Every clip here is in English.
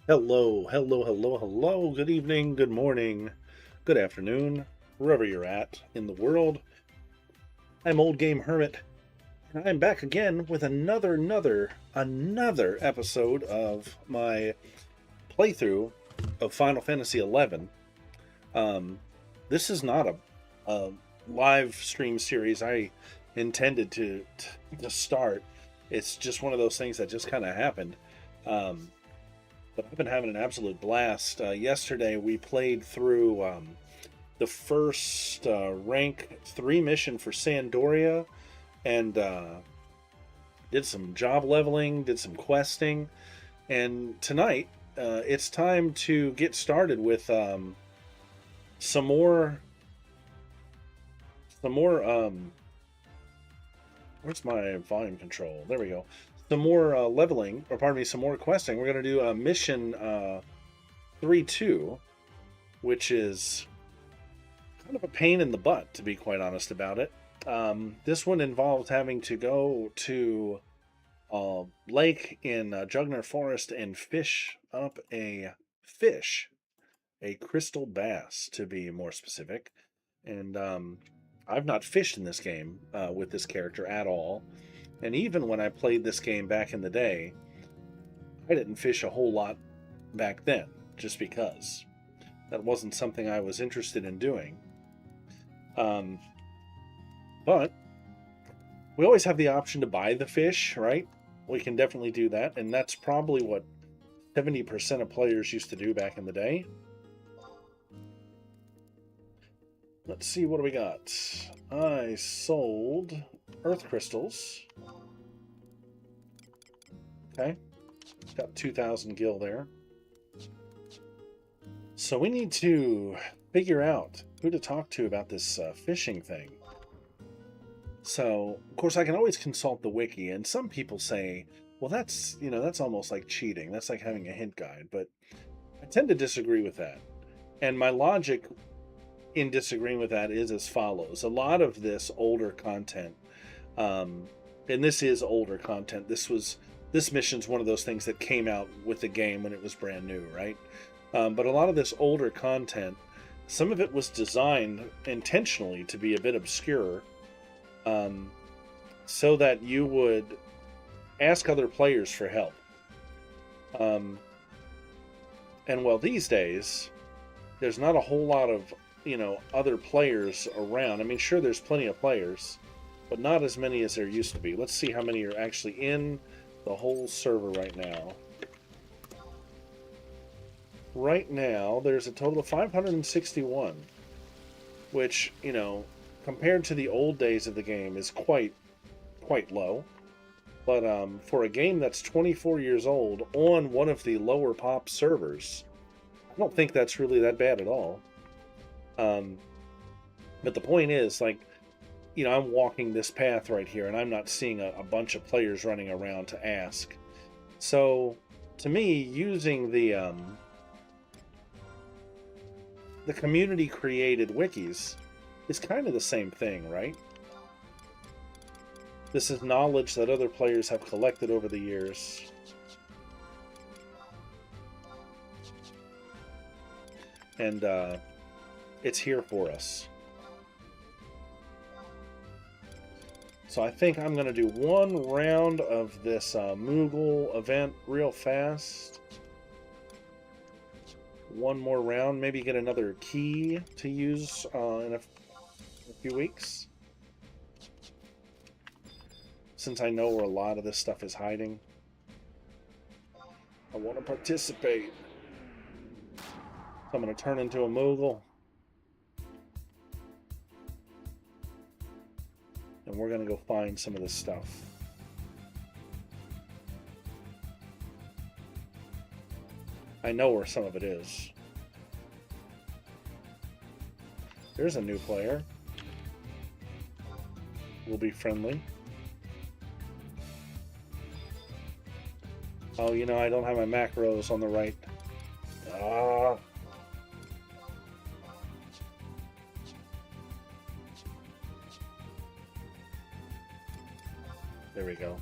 Hello, hello, hello, hello. Good evening, good morning, good afternoon, wherever you're at in the world. I'm Old Game Hermit, and I'm back again with another episode of my playthrough of Final Fantasy XI. Um, this is not a live stream series I intended to start. It's just one of those things that just kind of happened. Um, but I've been having an absolute blast. Yesterday we played through the first rank 3 mission for Sandoria and did some job leveling, did some questing, and tonight it's time to get started with some more some more where's my volume control? There we go. Some more leveling, or pardon me, some more questing. We're going to do a mission 3-2, which is kind of a pain in the butt, to be quite honest about it. This one involves having to go to a lake in Jugner Forest and fish up a crystal bass, to be more specific. And I've not fished in this game with this character at all. And even when I played this game back in the day, I didn't fish a whole lot back then, just because that wasn't something I was interested in doing. Um, but we always have the option to buy the fish, right? We can definitely do that, and that's probably what 70% of players used to do back in the day. Let's see, what do we got? I sold earth crystals. Okay, got 2,000 gil there. So we need to figure out who to talk to about this fishing thing. So, of course, I can always consult the wiki, and some people say, well, that's almost like cheating. That's like having a hint guide, but I tend to disagree with that. And my logic in disagreeing with that is as follows. A lot of this older content, um, and this is older content. This mission's one of those things that came out with the game when it was brand new, right? But a lot of this older content, some of it was designed intentionally to be a bit obscure, um, so that you would ask other players for help. Um, and well, these days, there's not a whole lot of other players around. I mean, sure, there's plenty of players, but not as many as there used to be. Let's see how many are actually in the whole server right now. Right now, there's a total of 561, which, compared to the old days of the game, is quite low. But for a game that's 24 years old on one of the lower pop servers, I don't think that's really that bad at all. Um, but the point is, like, I'm walking this path right here, and I'm not seeing a bunch of players running around to ask. So, to me, using the community created wikis is kind of the same thing, right? This is knowledge that other players have collected over the years. And it's here for us. So I think I'm going to do one round of this Moogle event real fast. One more round, maybe get another key to use in a few weeks. Since I know where a lot of this stuff is hiding. I want to participate. So I'm going to turn into a Moogle. And we're going to go find some of this stuff. I know where some of it is. There's a new player. We'll be friendly. Oh, I don't have my macros on the right. Ah. There we go.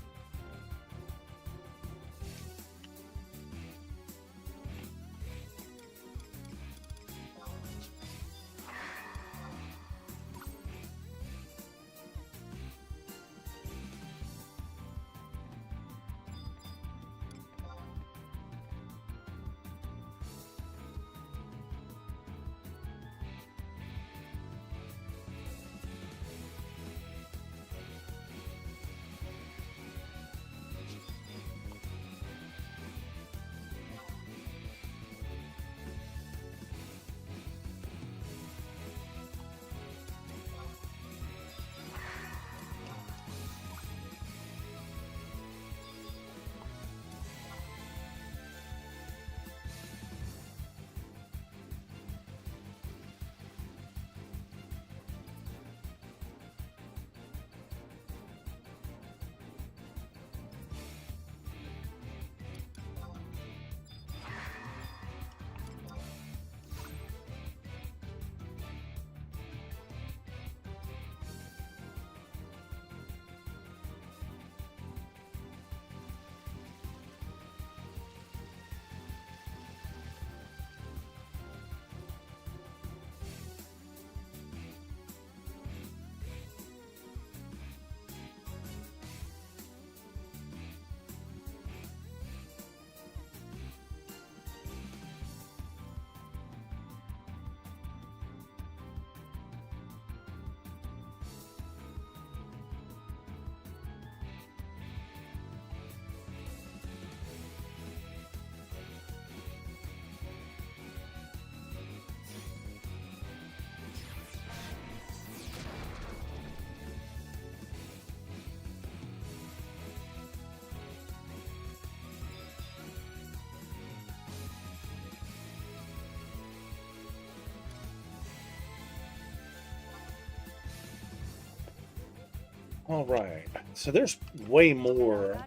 All right. So there's way more.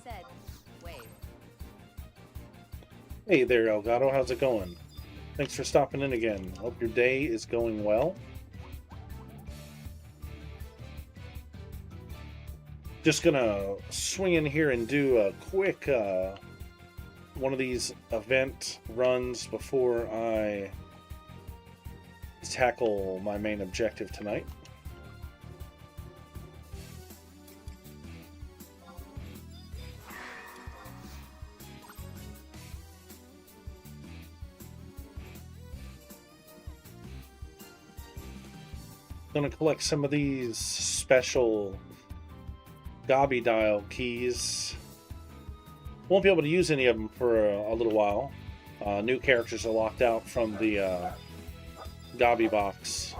Said, wave. Hey there, Elgato. How's it going? Thanks for stopping in again. Hope your day is going well. Just gonna swing in here and do a quick one of these event runs before I tackle my main objective tonight. Gonna collect some of these special Gobby dial keys. Won't be able to use any of them for a little while. New characters are locked out from the Gobby box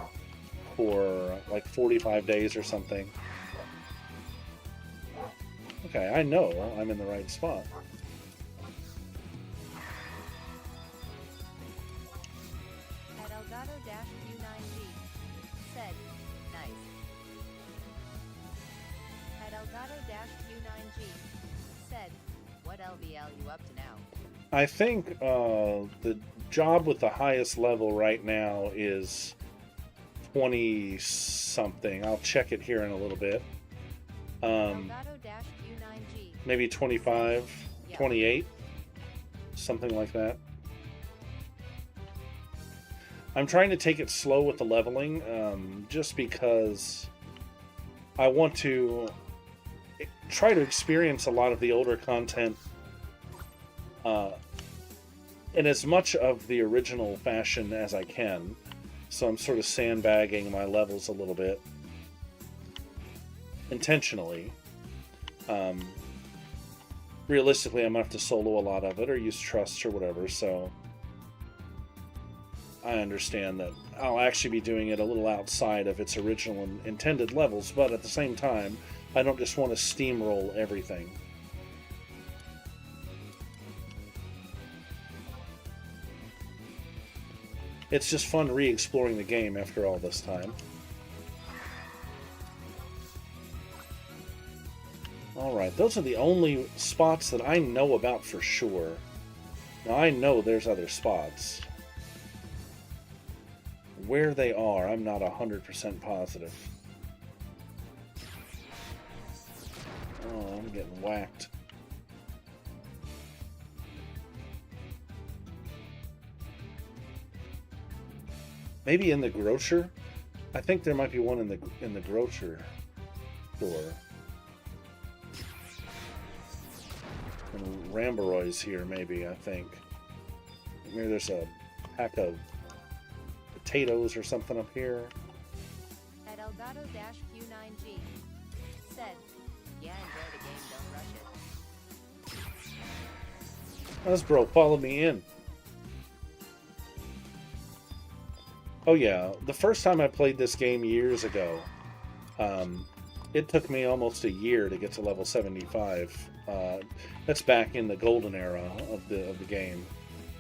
for like 45 days or something. Okay, I know I'm in the right spot. At Elgato-U9G. Said, nice. At Elgato-U9G. Said, what LVL you up to now? I think the job with the highest level right now is 20 something. I'll check it here in a little bit. Elgato-U9G. Maybe 25, Yeah. 28, something like that. I'm trying to take it slow with the leveling, just because I want to try to experience a lot of the older content in as much of the original fashion as I can. So I'm sort of sandbagging my levels a little bit intentionally. Realistically, I'm gonna have to solo a lot of it or use trusts or whatever, so I understand that I'll actually be doing it a little outside of its original and intended levels, but at the same time, I don't just want to steamroll everything. It's just fun re-exploring the game after all this time. Alright, those are the only spots that I know about for sure. Now I know there's other spots. Where they are, I'm not 100% positive. Oh, I'm getting whacked. Maybe in the grocer? I think there might be one in the grocer store. And Rambaroy's here, maybe, I think. Maybe there's a pack of potatoes or something up here. At Elgato-Q9G. Said, yeah, enjoy the game, don't rush it. Hasbro, follow me in. Oh yeah, the first time I played this game years ago, it took me almost a year to get to level 75. That's back in the golden era of the game,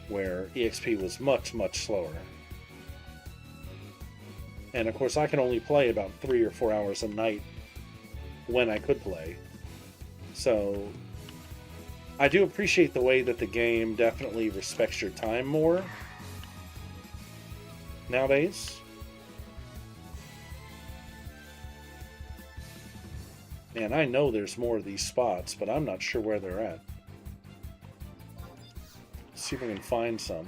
where EXP was much slower. And of course, I can only play about 3 or 4 hours a night when I could play. So I do appreciate the way that the game definitely respects your time more nowadays. And I know there's more of these spots, but I'm not sure where they're at. Let's see if I can find some.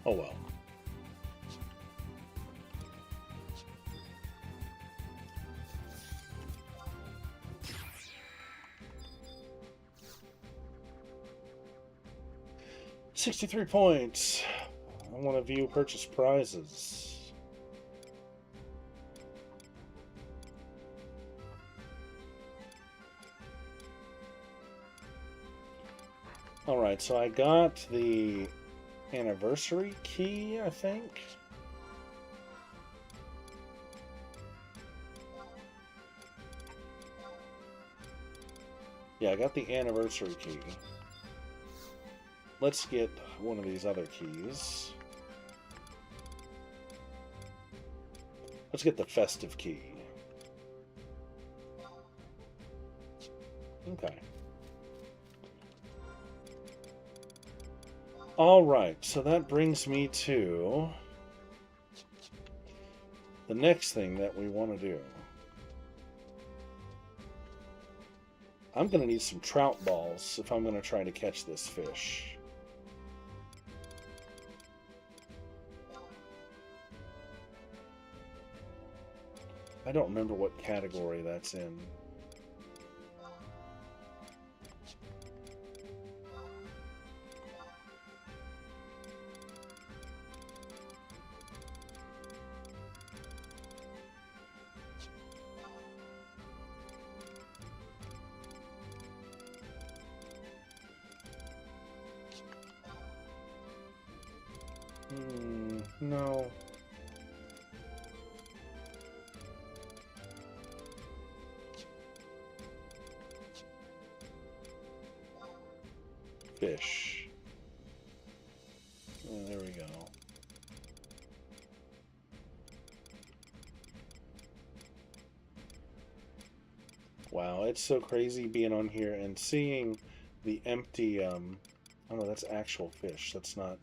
Oh well. $63 points. I want to view purchase prizes. Alright, so I got the anniversary key, I think. Yeah, I got the anniversary key. Let's get one of these other keys. Let's get the festive key. Okay. All right, so that brings me to the next thing that we want to do. I'm going to need some trout balls if I'm going to try to catch this fish. I don't remember what category that's in. No. Fish. Oh, there we go. Wow, it's so crazy being on here and seeing the empty, oh no, that's actual fish. That's not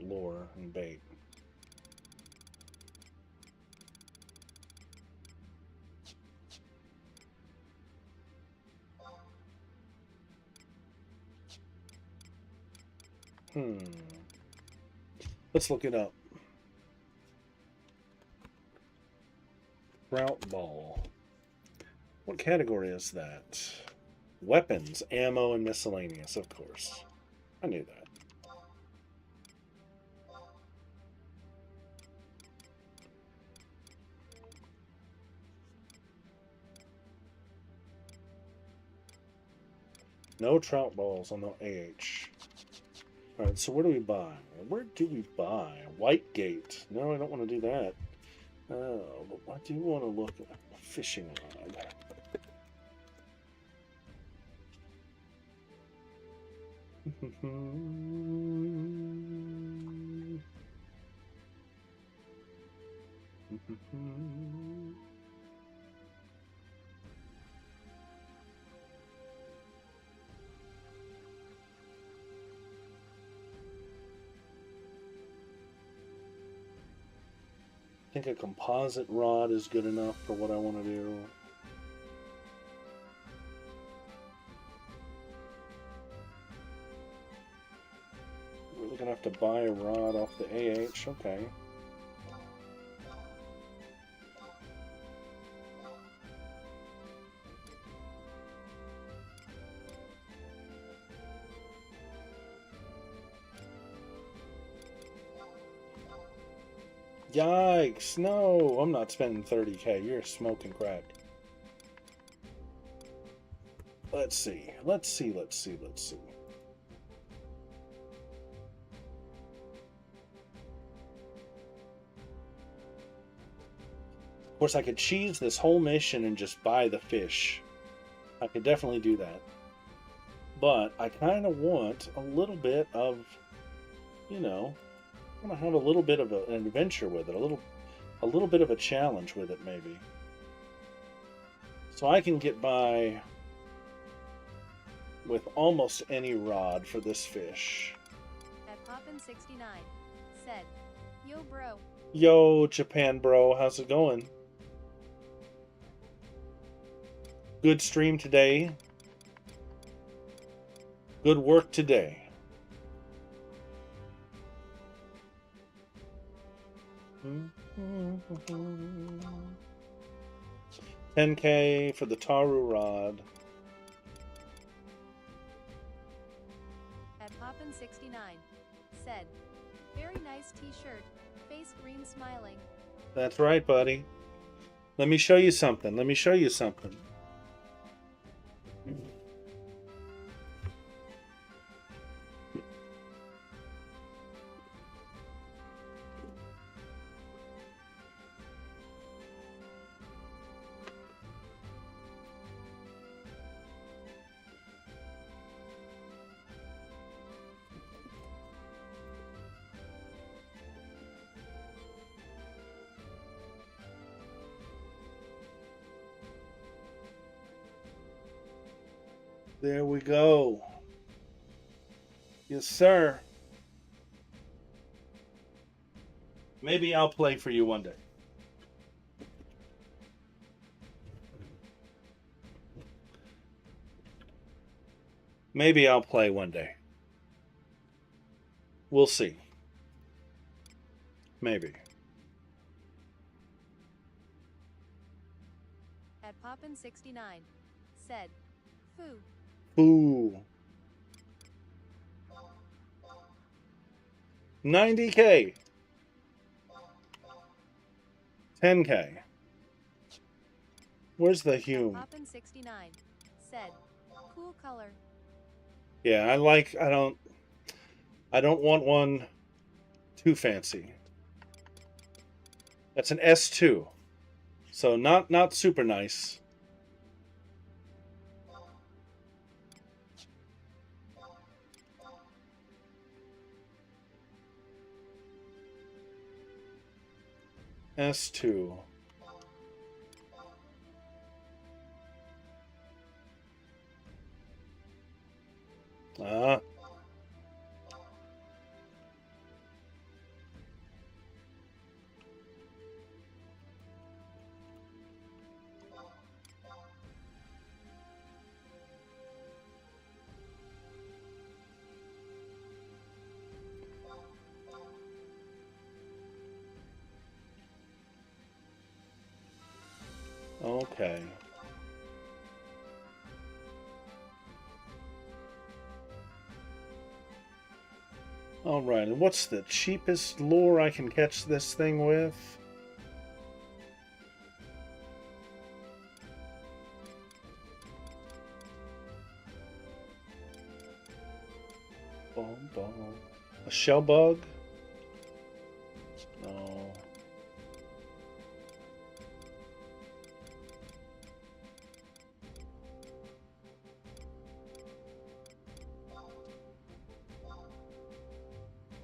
lure and bait. Let's look it up. Trout ball. What category is that? Weapons, ammo, and miscellaneous, of course. I knew that. No trout balls on the AH. Alright, so where do we buy? Where do we buy? Whitegate. No, I don't want to do that. Oh, but I do want to look at a fishing rod. I think a composite rod is good enough for what I want to do. We're going to have to buy a rod off the AH. Okay. Yikes, no, I'm not spending 30K. You're smoking crack. Let's see. Of course, I could cheese this whole mission and just buy the fish. I could definitely do that. But I kind of want a little bit of, you know, I want to have a little bit of an adventure with it, a little bit of a challenge with it, maybe. So I can get by with almost any rod for this fish. At Poppin69 said, "Yo, bro." Yo, Japan bro, how's it going? Good stream today. Good work today. $10K for the Taru rod. At Poppin69 said, "Very nice t-shirt, face green smiling." That's right, buddy. Let me show you something. There we go. Yes, sir. Maybe I'll play for you one day. Maybe I'll play one day. We'll see. Maybe. At Poppin69 said, "Foo." Ooh. 90K. 10K. Where's the Hume? Poppin69 said, "Cool color." Yeah, I don't want one too fancy. That's an S2. So not super nice. S2. Ah. Okay. Alright, and what's the cheapest lure I can catch this thing with? Boom, boom. A shell bug? No.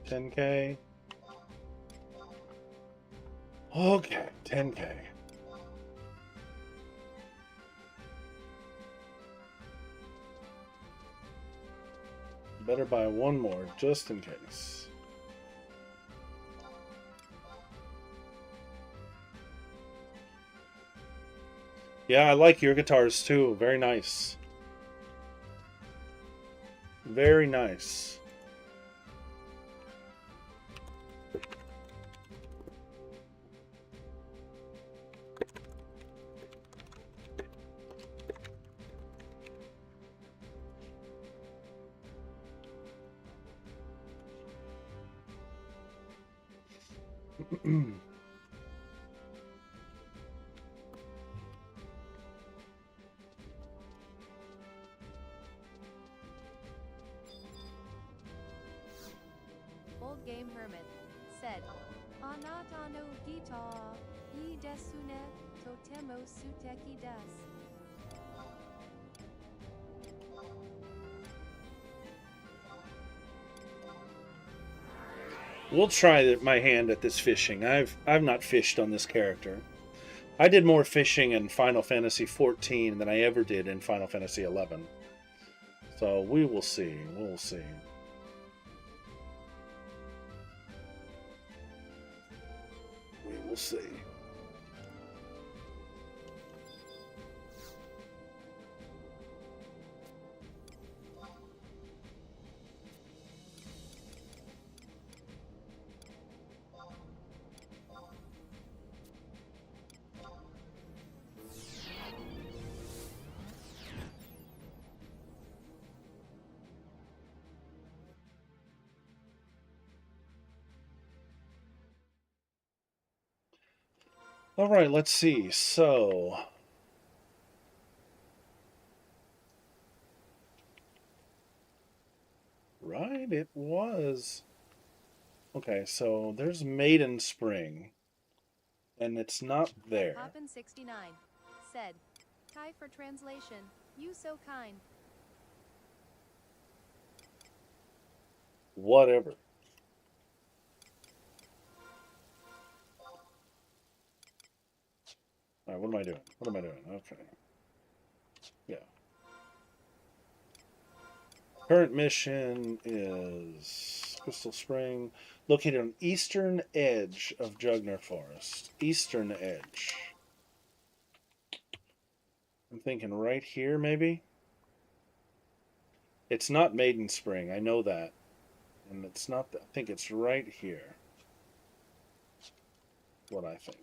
$10K. Okay, 10K. Better buy one more just in case. Yeah, I like your guitars too. Very nice. Very nice. Old Game Hermit said, "Anata no guitar, I desu ne, totemo suteki desu." We'll try my hand at this fishing. I've not fished on this character. I did more fishing in Final Fantasy XIV than I ever did in Final Fantasy XI. So we will see. We'll see. We will see. All right, let's see. So, right, it was. Okay, so there's Maiden Spring, and it's not there. Poppin69 said, "Kai for translation, you so kind." Whatever. All right, what am I doing? What am I doing? Okay. Yeah. Current mission is Crystal Spring, located on eastern edge of Jugner Forest. Eastern edge. I'm thinking right here, maybe? It's not Maiden Spring, I know that. And it's not, I think it's right here. What I think.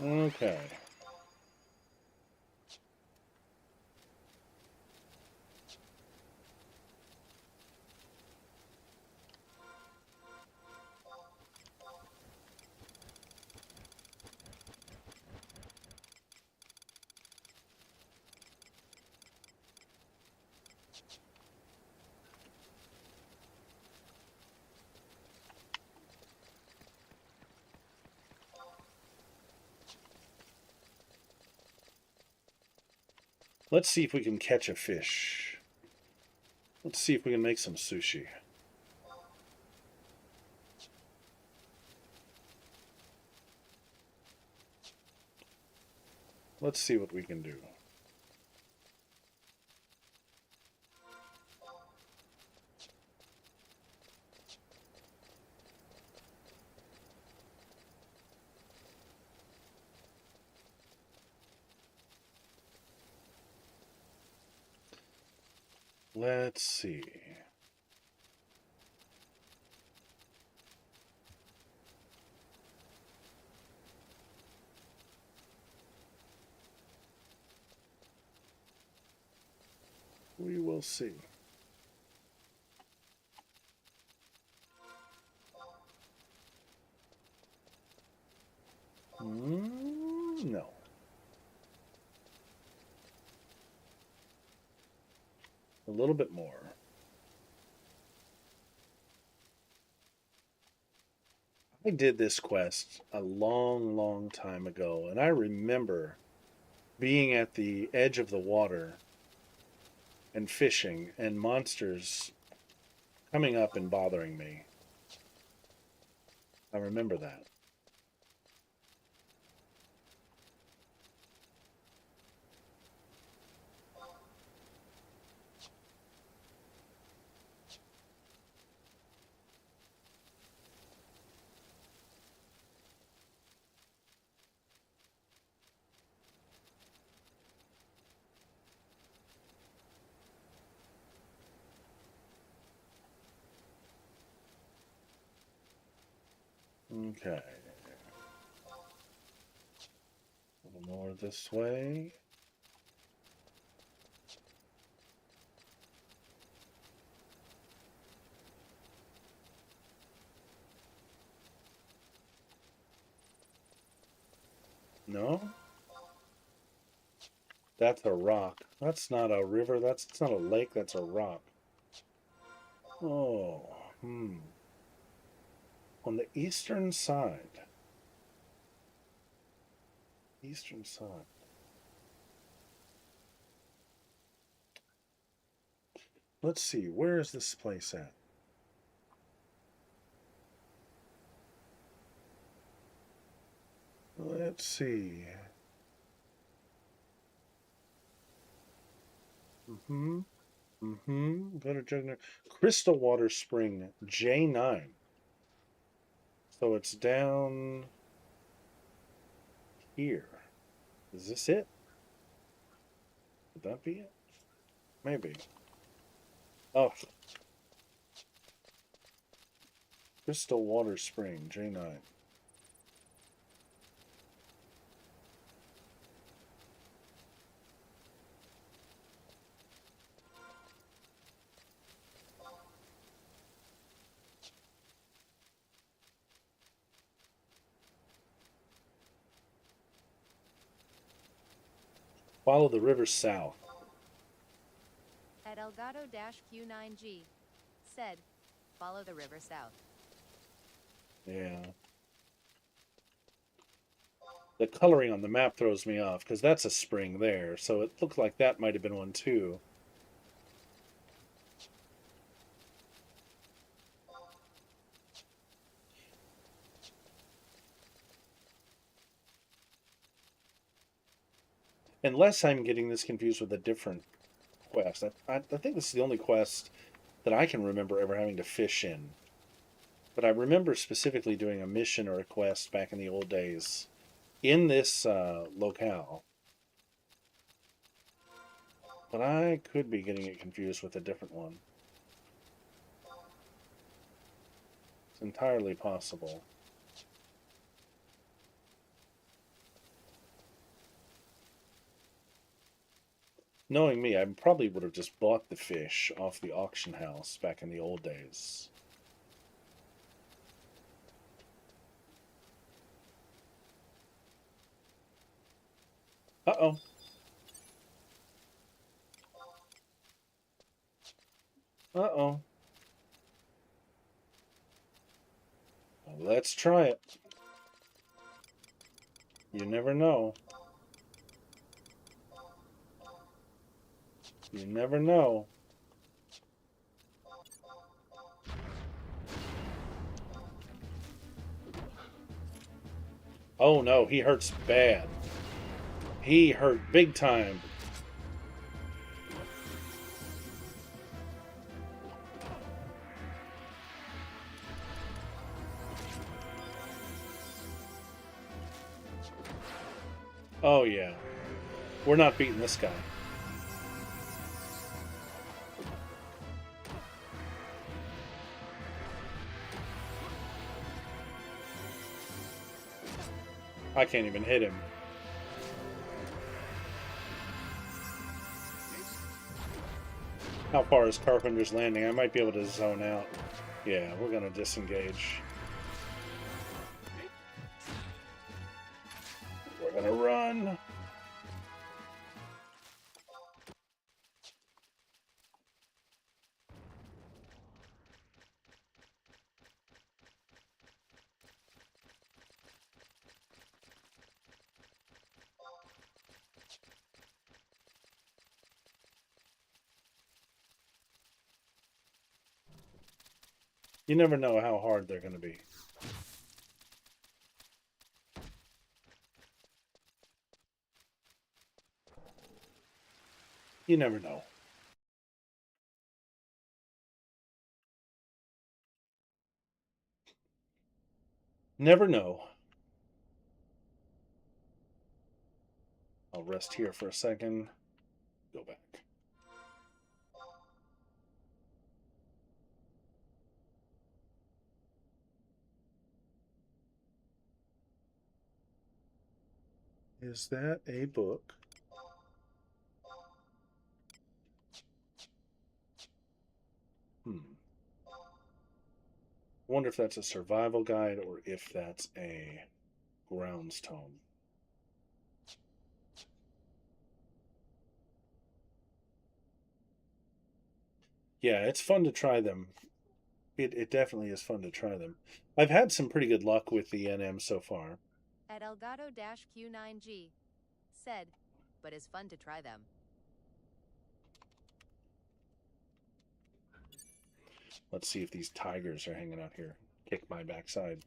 Okay. Let's see if we can catch a fish. Let's see if we can make some sushi. Let's see what we can do. Let's see. We will see. No. A little bit more. I did this quest a long, long time ago, and I remember being at the edge of the water and fishing, and monsters coming up and bothering me. I remember that. Okay. A little more this way. No? That's a rock. That's not a river. That's not a lake. That's a rock. Oh, On the eastern side. Eastern side. Let's see. Where is this place at? Let's see. Go to Jugner. Crystal Water Spring, J9. So it's down here. Is this it? Would that be it? Maybe. Oh. Crystal Water Spring, J9. Follow the river south. At Elgato-Q9G said, follow the river south. Yeah. The coloring on the map throws me off because that's a spring there, so it looked like that might have been one too. Unless I'm getting this confused with a different quest. I think this is the only quest that I can remember ever having to fish in. But I remember specifically doing a mission or a quest back in the old days in this locale. But I could be getting it confused with a different one. It's entirely possible. Knowing me, I probably would have just bought the fish off the auction house back in the old days. Uh-oh. Uh-oh. Well, let's try it. You never know. You never know. Oh no, he hurts bad. He hurt big time. Oh yeah. We're not beating this guy. I can't even hit him. How far is Carpenter's Landing? I might be able to zone out. Yeah, we're gonna disengage. We're gonna run. You never know how hard they're gonna be. You never know. Never know. I'll rest here for a second. Go back. Is that a book? I wonder if that's a survival guide or if that's a grounds tome. Yeah, it's fun to try them. It definitely is fun to try them. I've had some pretty good luck with the NM so far. At Elgato-Q9G said, but it's fun to try them. Let's see if these tigers are hanging out here. Kick my backside.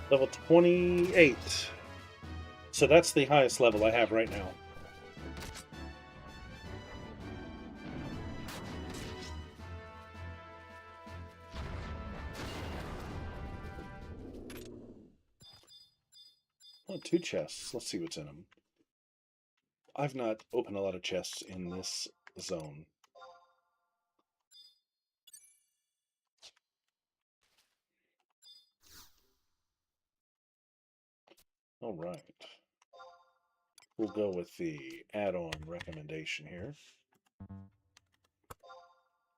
Level 28. So that's the highest level I have right now. Oh, 2 chests. Let's see what's in them. I've not opened a lot of chests in this zone. All right. We'll go with the add-on recommendation here.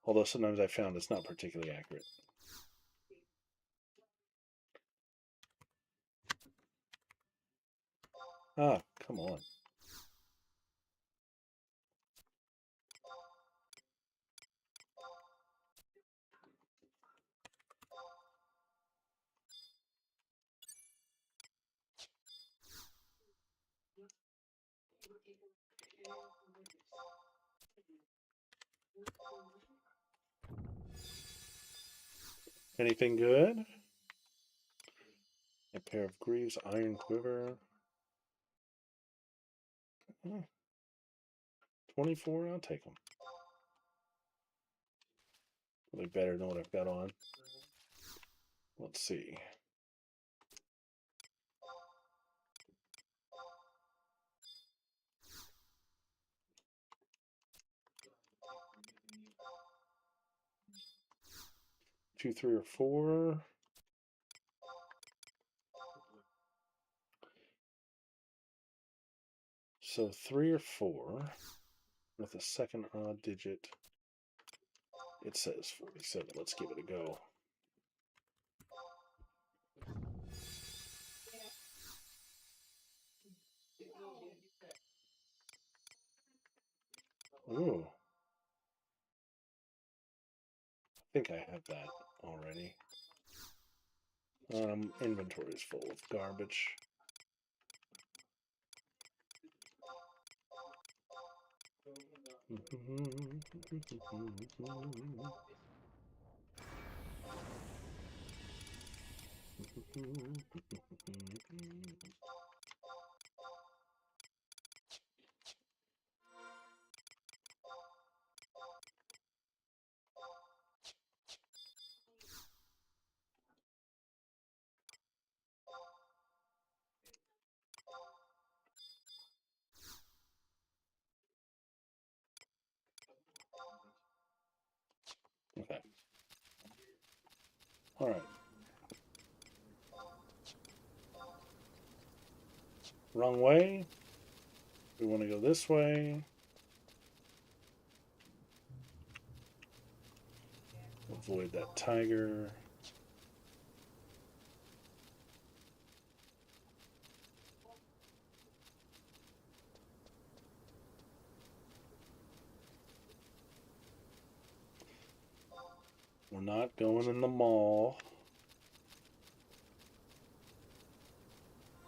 Although sometimes I found it's not particularly accurate. Ah, come on. Anything good? A pair of greaves, iron quiver. 24, I'll take them. Really better than what I've got on. Let's see. Two, 3, or 4. So 3 or 4 with a second odd digit. It says 47. Let's give it a go. Ooh. I think I have that already. Inventory is full of garbage. Okay. All right. Wrong way. We want to go this way. Avoid that tiger. We're not going in the mall.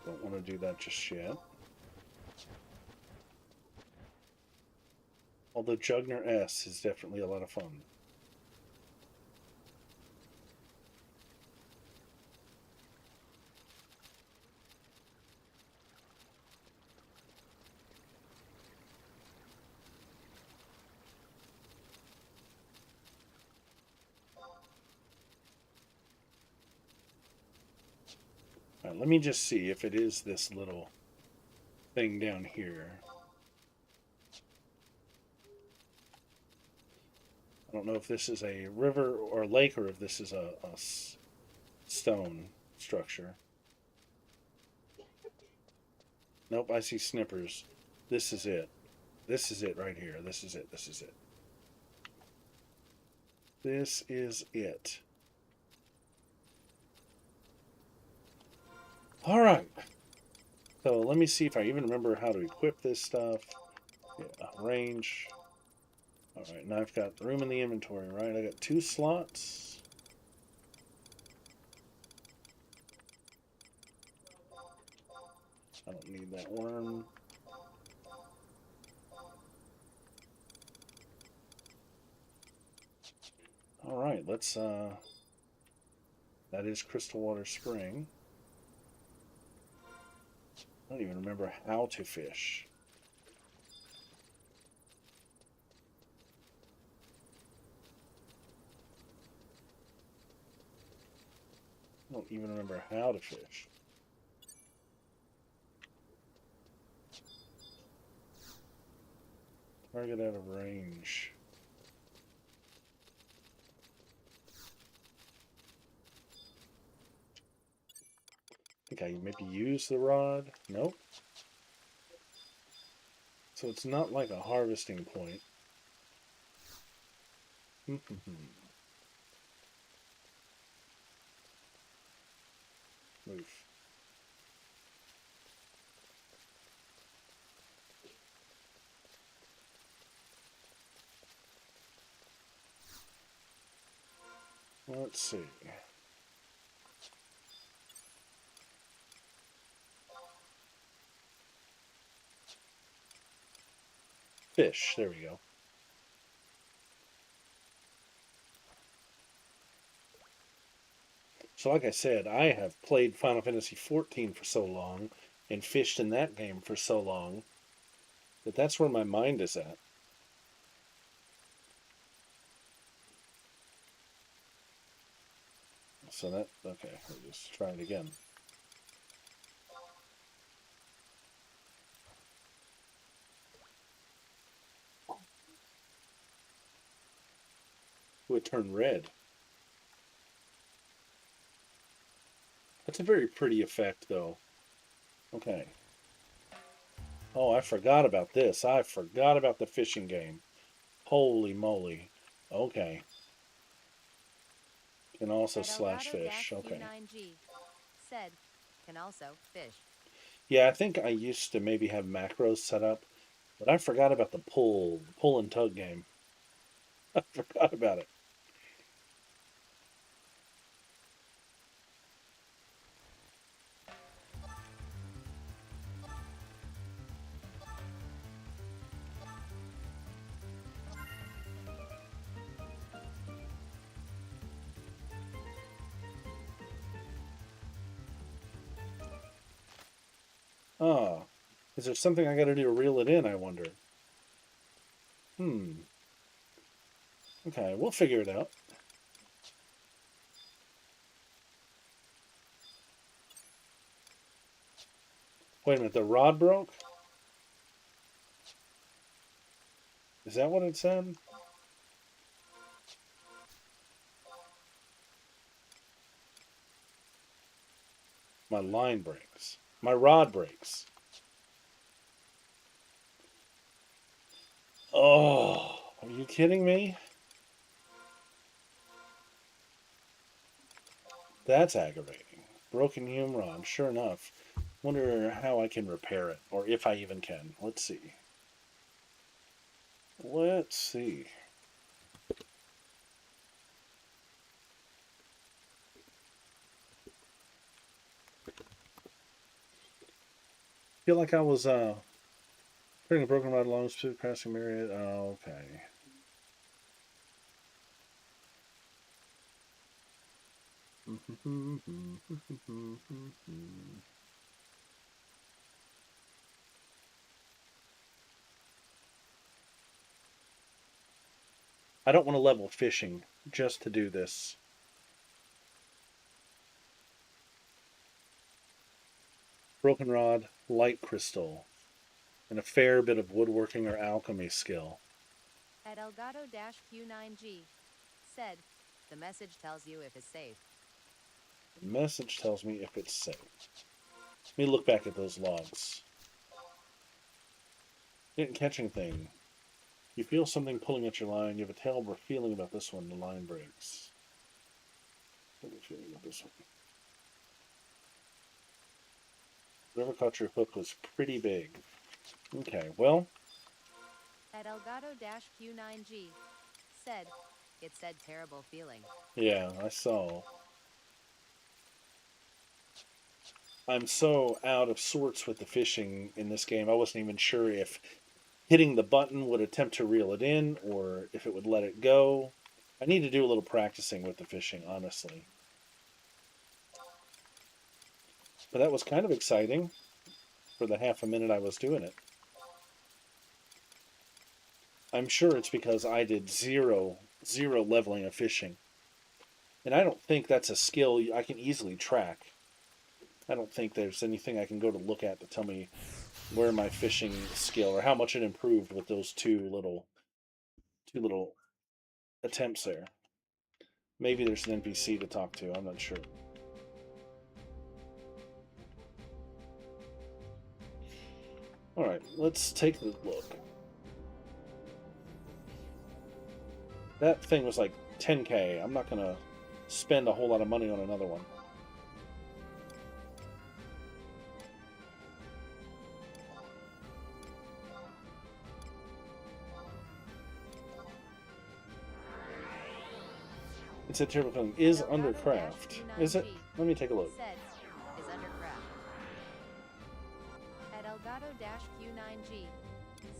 Don't want to do that just yet. Although Jugner S is definitely a lot of fun. All right, let me just see if it is this little thing down here. I don't know if this is a river or lake or if this is a stone structure. Nope, I see snippers. This is it. This is it right here. This is it. This is it. This is it. All right. So let me see if I even remember how to equip this stuff. Yeah, range. All right, now I've got room in the inventory, right? I got 2 slots. I don't need that worm. All right, let's, that is Crystal Water Spring. I don't even remember how to fish. I don't even remember how to fish. Target out of range. I think I maybe use the rod. Nope. So it's not like a harvesting point. Move. Let's see. Fish. There we go. So like I said, I have played Final Fantasy XIV for so long and fished in that game for so long that that's where my mind is at. So that, okay, we'll just try it again. Ooh, it turned red. That's a very pretty effect, though. Okay. Oh, I forgot about this. I forgot about the fishing game. Holy moly. Okay. Can also slash fish. Okay. Q9G said, can also fish. Yeah, I think I used to maybe have macros set up, but I forgot about the pull and tug game. I forgot about it. Ah, is there something I got to do to reel it in, I wonder? Okay, we'll figure it out. Wait a minute, the rod broke? Is that what it said? My line breaks. My rod breaks. Oh, are you kidding me? That's aggravating. Broken hume rod, sure enough. Wonder how I can repair it, or if I even can. Let's see. Let's see. Feel like I was putting a broken rod along specific passing myriad. Oh, okay. I don't want to level fishing just to do this. Broken rod, light crystal, and a fair bit of woodworking or alchemy skill. At Elgato-Q9G said, the message tells you if it's safe. The message tells me if it's safe. Let me look back at those logs. Didn't catch anything. You feel something pulling at your line. You have a terrible feeling about this one. The line breaks. Terrible feeling about this one. Whatever caught your hook was pretty big. Okay, well. At Elgato-Q9G said, it said terrible feeling. Yeah, I saw. I'm so out of sorts with the fishing in this game. I wasn't even sure if hitting the button would attempt to reel it in or if it would let it go. I need to do a little practicing with the fishing, honestly. But that was kind of exciting. for the half a minute I was doing it. I'm sure it's because I did zero leveling of fishing. And I don't think that's a skill I can easily track. I don't think there's anything I can go to look at to tell me where my fishing skill or how much it improved with those two little attempts there. Maybe there's an NPC to talk to, I'm not sure. Alright, let's take a look. That thing was like 10k. I'm not gonna spend a whole lot of money on another one. It's a terrible thing. Is undercraft. Is it? Let me take a look. Said, is undercraft. At Elgato-Q9G.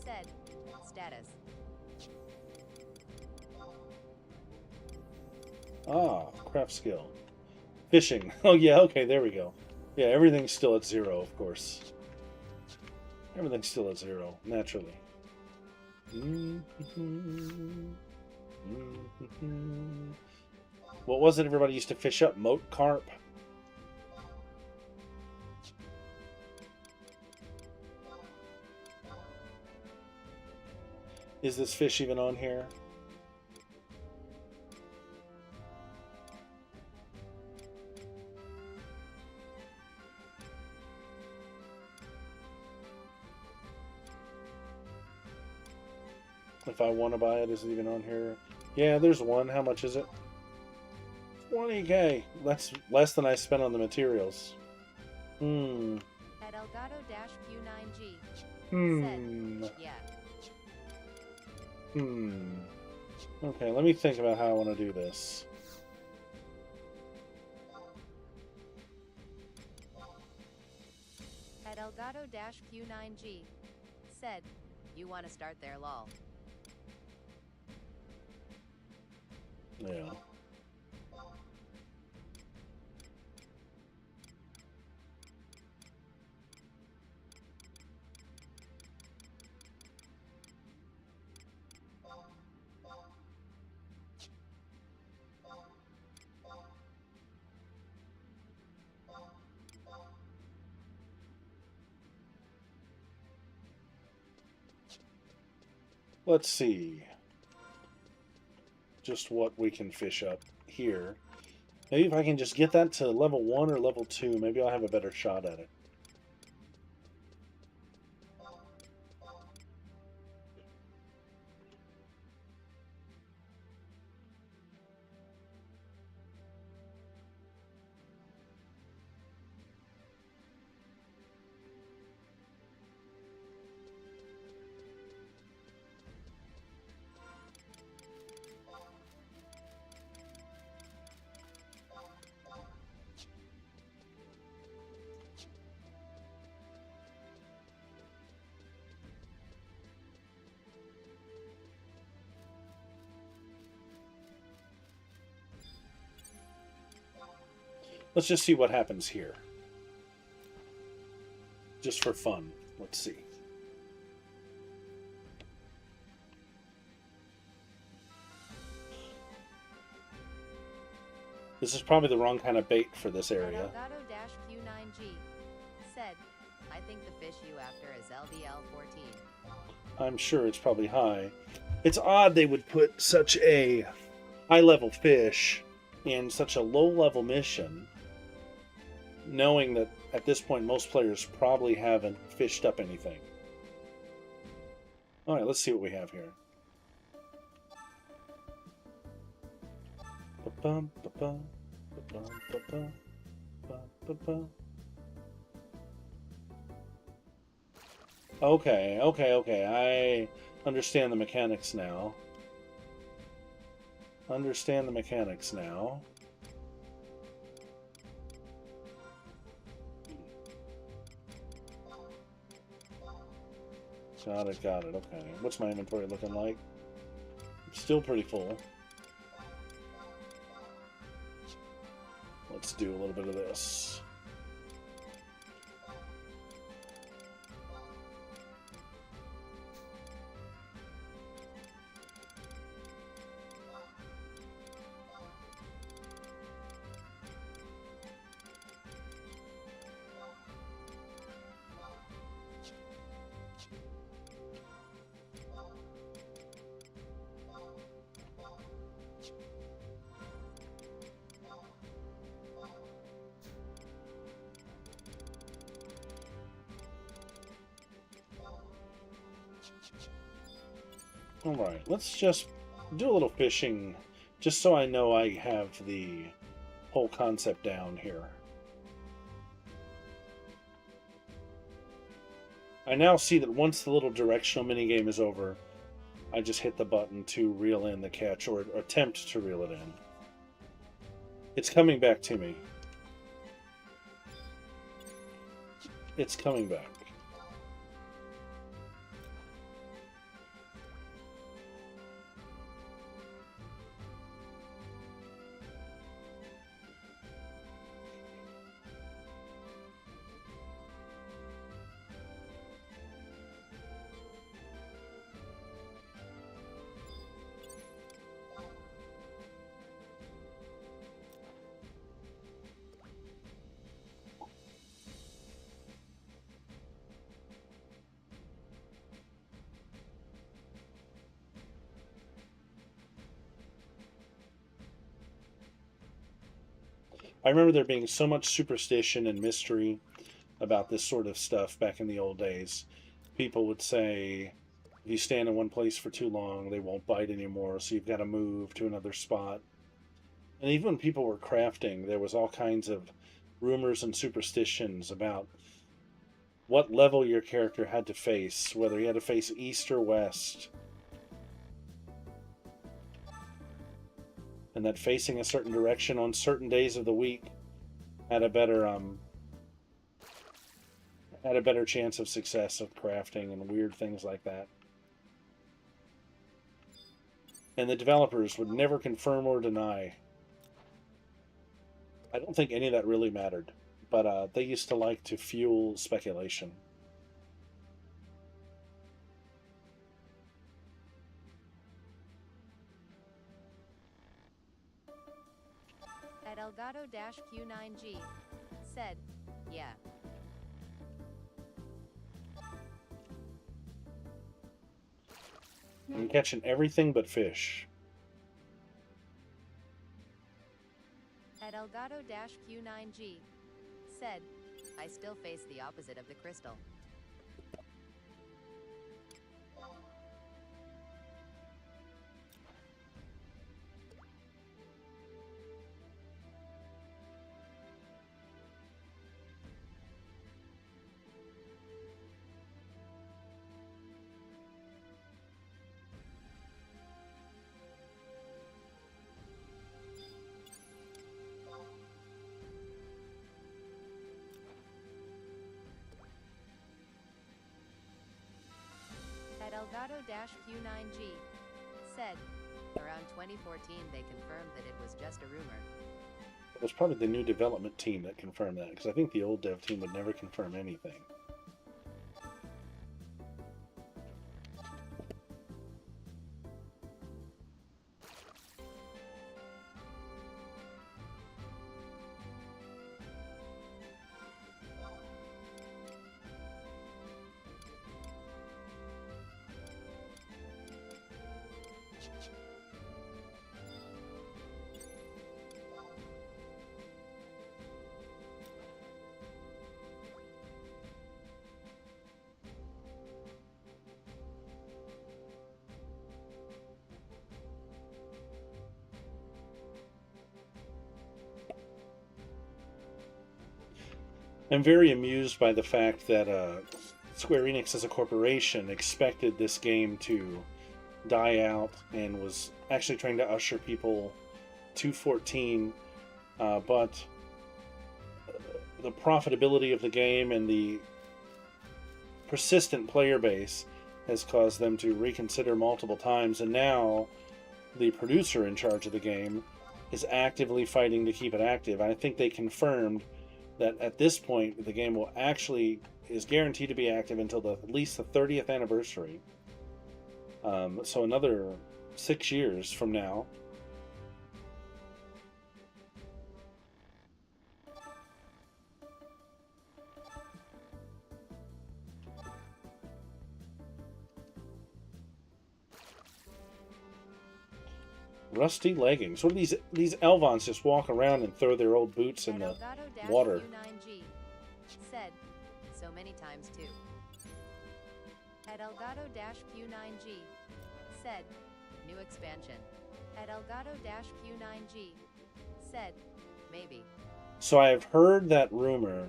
Said, status. Ah, craft skill. Fishing. Oh yeah, okay, there we go. Yeah, everything's still at 0, of course. Everything's still at 0, naturally. What was it everybody used to fish up? Moat carp? Is this fish even on here? If I want to buy it, is it even on here? Yeah, there's one. How much is it? 20k. That's less than I spent on the materials. At Elgato-Q9G. Said, yeah. Okay, let me think about how I want to do this. At Elgato-Q9G. Said, you want to start there, lol. Yeah. Let's see. Just what we can fish up here. Maybe if I can just get that to level 1 or level 2, maybe I'll have a better shot at it. Let's just see what happens here. Just for fun. Let's see. This is probably the wrong kind of bait for this area. Elgato-Q9G. Said, I think the fish you after is LVL14. I'm sure it's probably high. It's odd they would put such a high-level fish in such a low-level mission, knowing that at this point most players probably haven't fished up anything. Alright, let's see what we have here. Okay. I understand the mechanics now. Got it. Okay. What's my inventory looking like? Still pretty full. Let's do a little bit of this. Alright, let's just do a little fishing, just so I know I have the whole concept down here. I now see that once the little directional minigame is over, I just hit the button to reel in the catch, or attempt to reel it in. It's coming back to me. It's coming back. I remember there being so much superstition and mystery about this sort of stuff back in the old days. People would say, if you stand in one place for too long, they won't bite anymore, so you've got to move to another spot. And even when people were crafting, there was all kinds of rumors and superstitions about what level your character had to face, whether he had to face east or west. And that facing a certain direction on certain days of the week had a better chance of success of crafting and weird things like that. And the developers would never confirm or deny. I don't think any of that really mattered, but they used to like to fuel speculation. At Elgato-Q9G said, yeah. I'm catching everything but fish. At Elgato-Q9G said, I still face the opposite of the crystal. At Elgato-Q9G said, around 2014 they confirmed that it was just a rumor. It was probably the new development team that confirmed that, because I think the old dev team would never confirm anything. I'm very amused by the fact that Square Enix as a corporation expected this game to die out and was actually trying to usher people to 14, but the profitability of the game and the persistent player base has caused them to reconsider multiple times, and now the producer in charge of the game is actively fighting to keep it active. I think they confirmed that at this point the game will actually is guaranteed to be active until at least the 30th anniversary. So another 6 years from now. Rusty leggings. What are these Elvons just walk around and throw their old boots in the water? Q9G said, many times too. At Elgato-Q9G said, new expansion. At Elgato-Q9G said, maybe. So I have heard that rumor.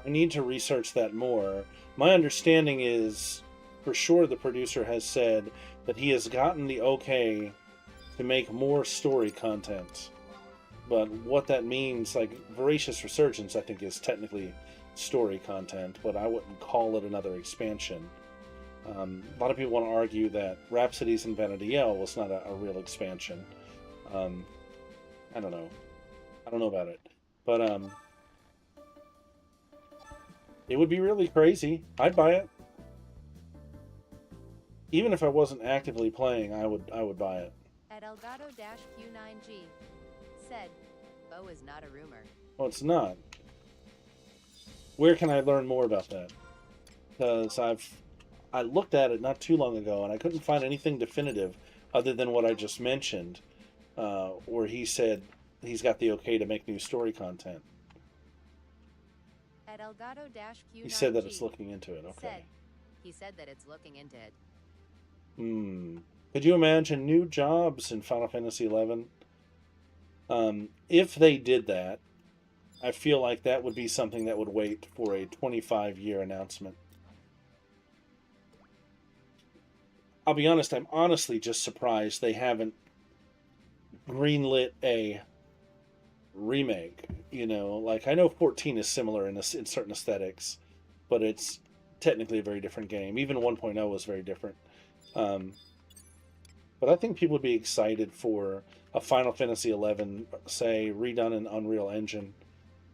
I need to research that more. My understanding is, for sure, the producer has said that he has gotten the okay to make more story content. But what that means, like Voracious Resurgence, I think is technically story content, but I wouldn't call it another expansion. A lot of people want to argue that Rhapsodies in Vanity L was not a real expansion. I don't know. I don't know about it. But it would be really crazy. I'd buy it. Even if I wasn't actively playing, I would buy it. At Elgato-Q9G said, Bo is not a rumor. Well, it's not. Where can I learn more about that? Because I looked at it not too long ago, and I couldn't find anything definitive other than what I just mentioned, where he said he's got the okay to make new story content. At Elgato-Q9G He said that it's looking into it. Okay. He said that it's looking into it. Could you imagine new jobs in Final Fantasy XI? If they did that, I feel like that would be something that would wait for a 25-year announcement. I'll be honest, I'm honestly just surprised they haven't greenlit a remake. You know, like, I know 14 is similar in certain aesthetics, but it's technically a very different game. Even 1.0 was very different. But I think people would be excited for a Final Fantasy XI, say, redone in Unreal Engine.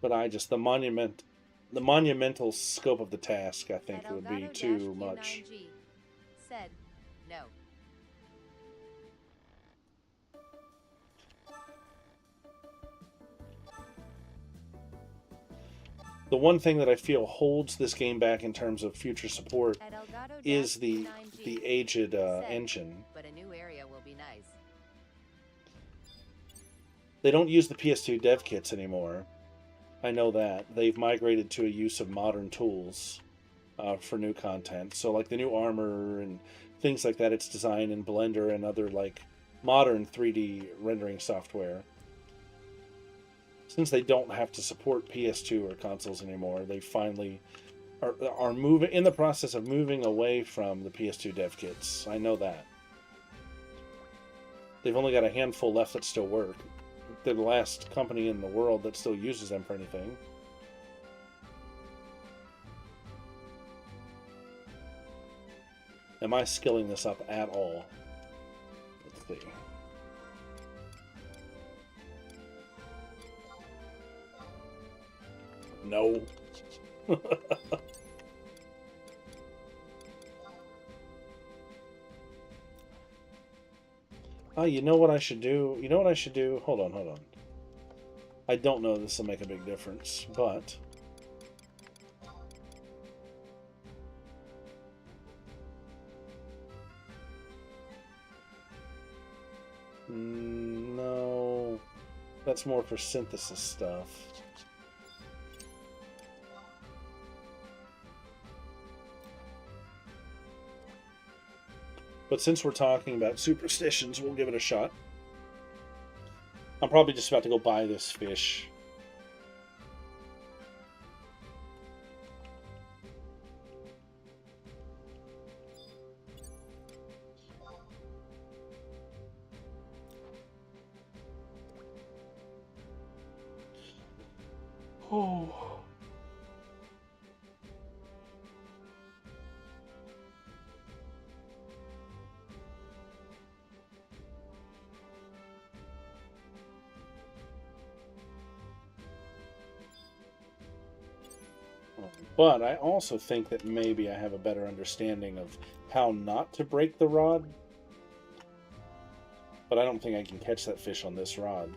But the monumental scope of the task, I think, would be too much. Said, no. The one thing that I feel holds this game back in terms of future support is the aged engine. But a new area will be nice. They don't use the PS2 dev kits anymore. I know that. They've migrated to a use of modern tools for new content. So like the new armor and things like that, it's designed in Blender and other like modern 3D rendering software. Since they don't have to support PS2 or consoles anymore, they finally are moving in the process of moving away from the PS2 dev kits. I know that. They've only got a handful left that still work. They're the last company in the world that still uses them for anything. Am I skilling this up at all? Let's see. No. Oh, you know what I should do? You know what I should do? Hold on. I don't know if this will make a big difference, but... No. That's more for synthesis stuff. But since we're talking about superstitions, we'll give it a shot. I'm probably just about to go buy this fish. Oh. But I also think that maybe I have a better understanding of how not to break the rod. But I don't think I can catch that fish on this rod.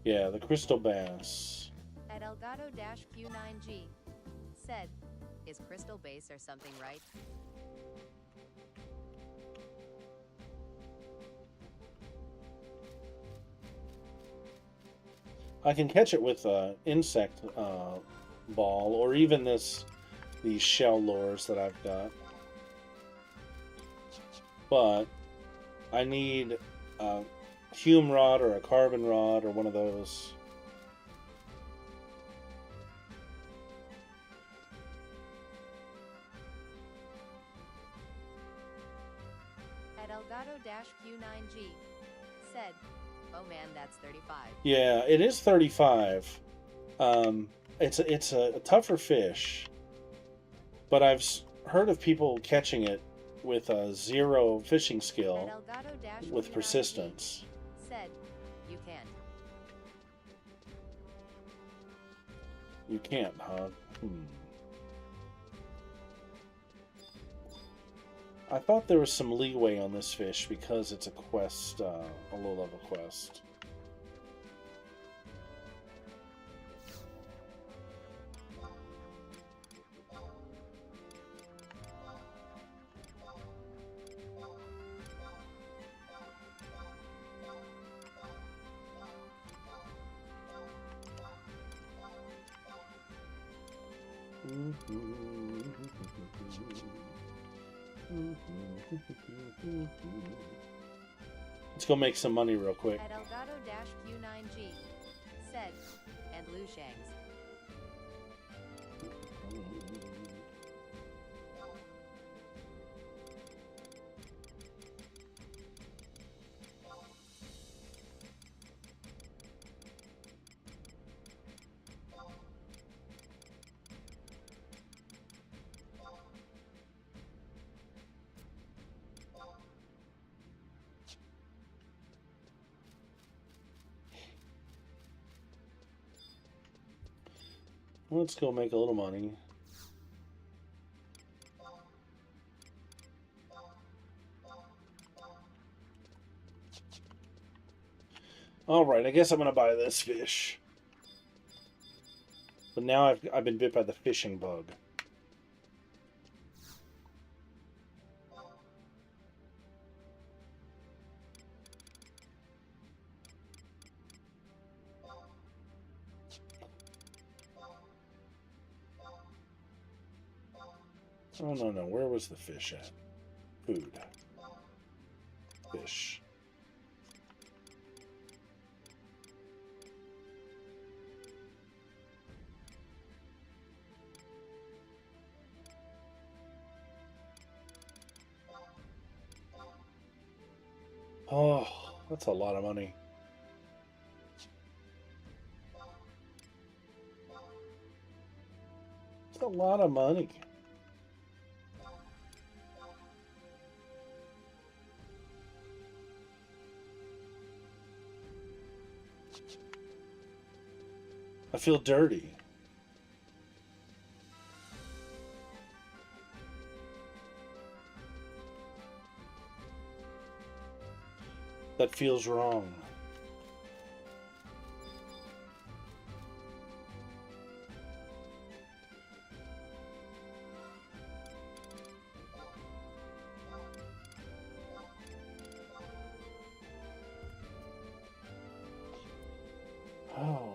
Yeah, the crystal bass. At Elgato-Q9G said, is crystal base or something right? I can catch it with insect ball, or even these shell lures that I've got. But I need a hume rod or a carbon rod or one of those. At Elgato-Q9G said, "Oh man, that's 35." Yeah, it is 35. It's a tougher fish, but I've heard of people catching it with a 0 fishing skill with persistence. Said, "You can't." You can't, huh? I thought there was some leeway on this fish because it's a quest, a low-level quest. Let's go make some money real quick. At Elgato-Q9G said, "And Lu Shangs." Let's go make a little money. Alright, I guess I'm going to buy this fish. But now I've been bit by the fishing bug. Oh, no. Where was the fish at? Food. Fish. Oh, that's a lot of money. It's a lot of money. I feel dirty. That feels wrong. Oh.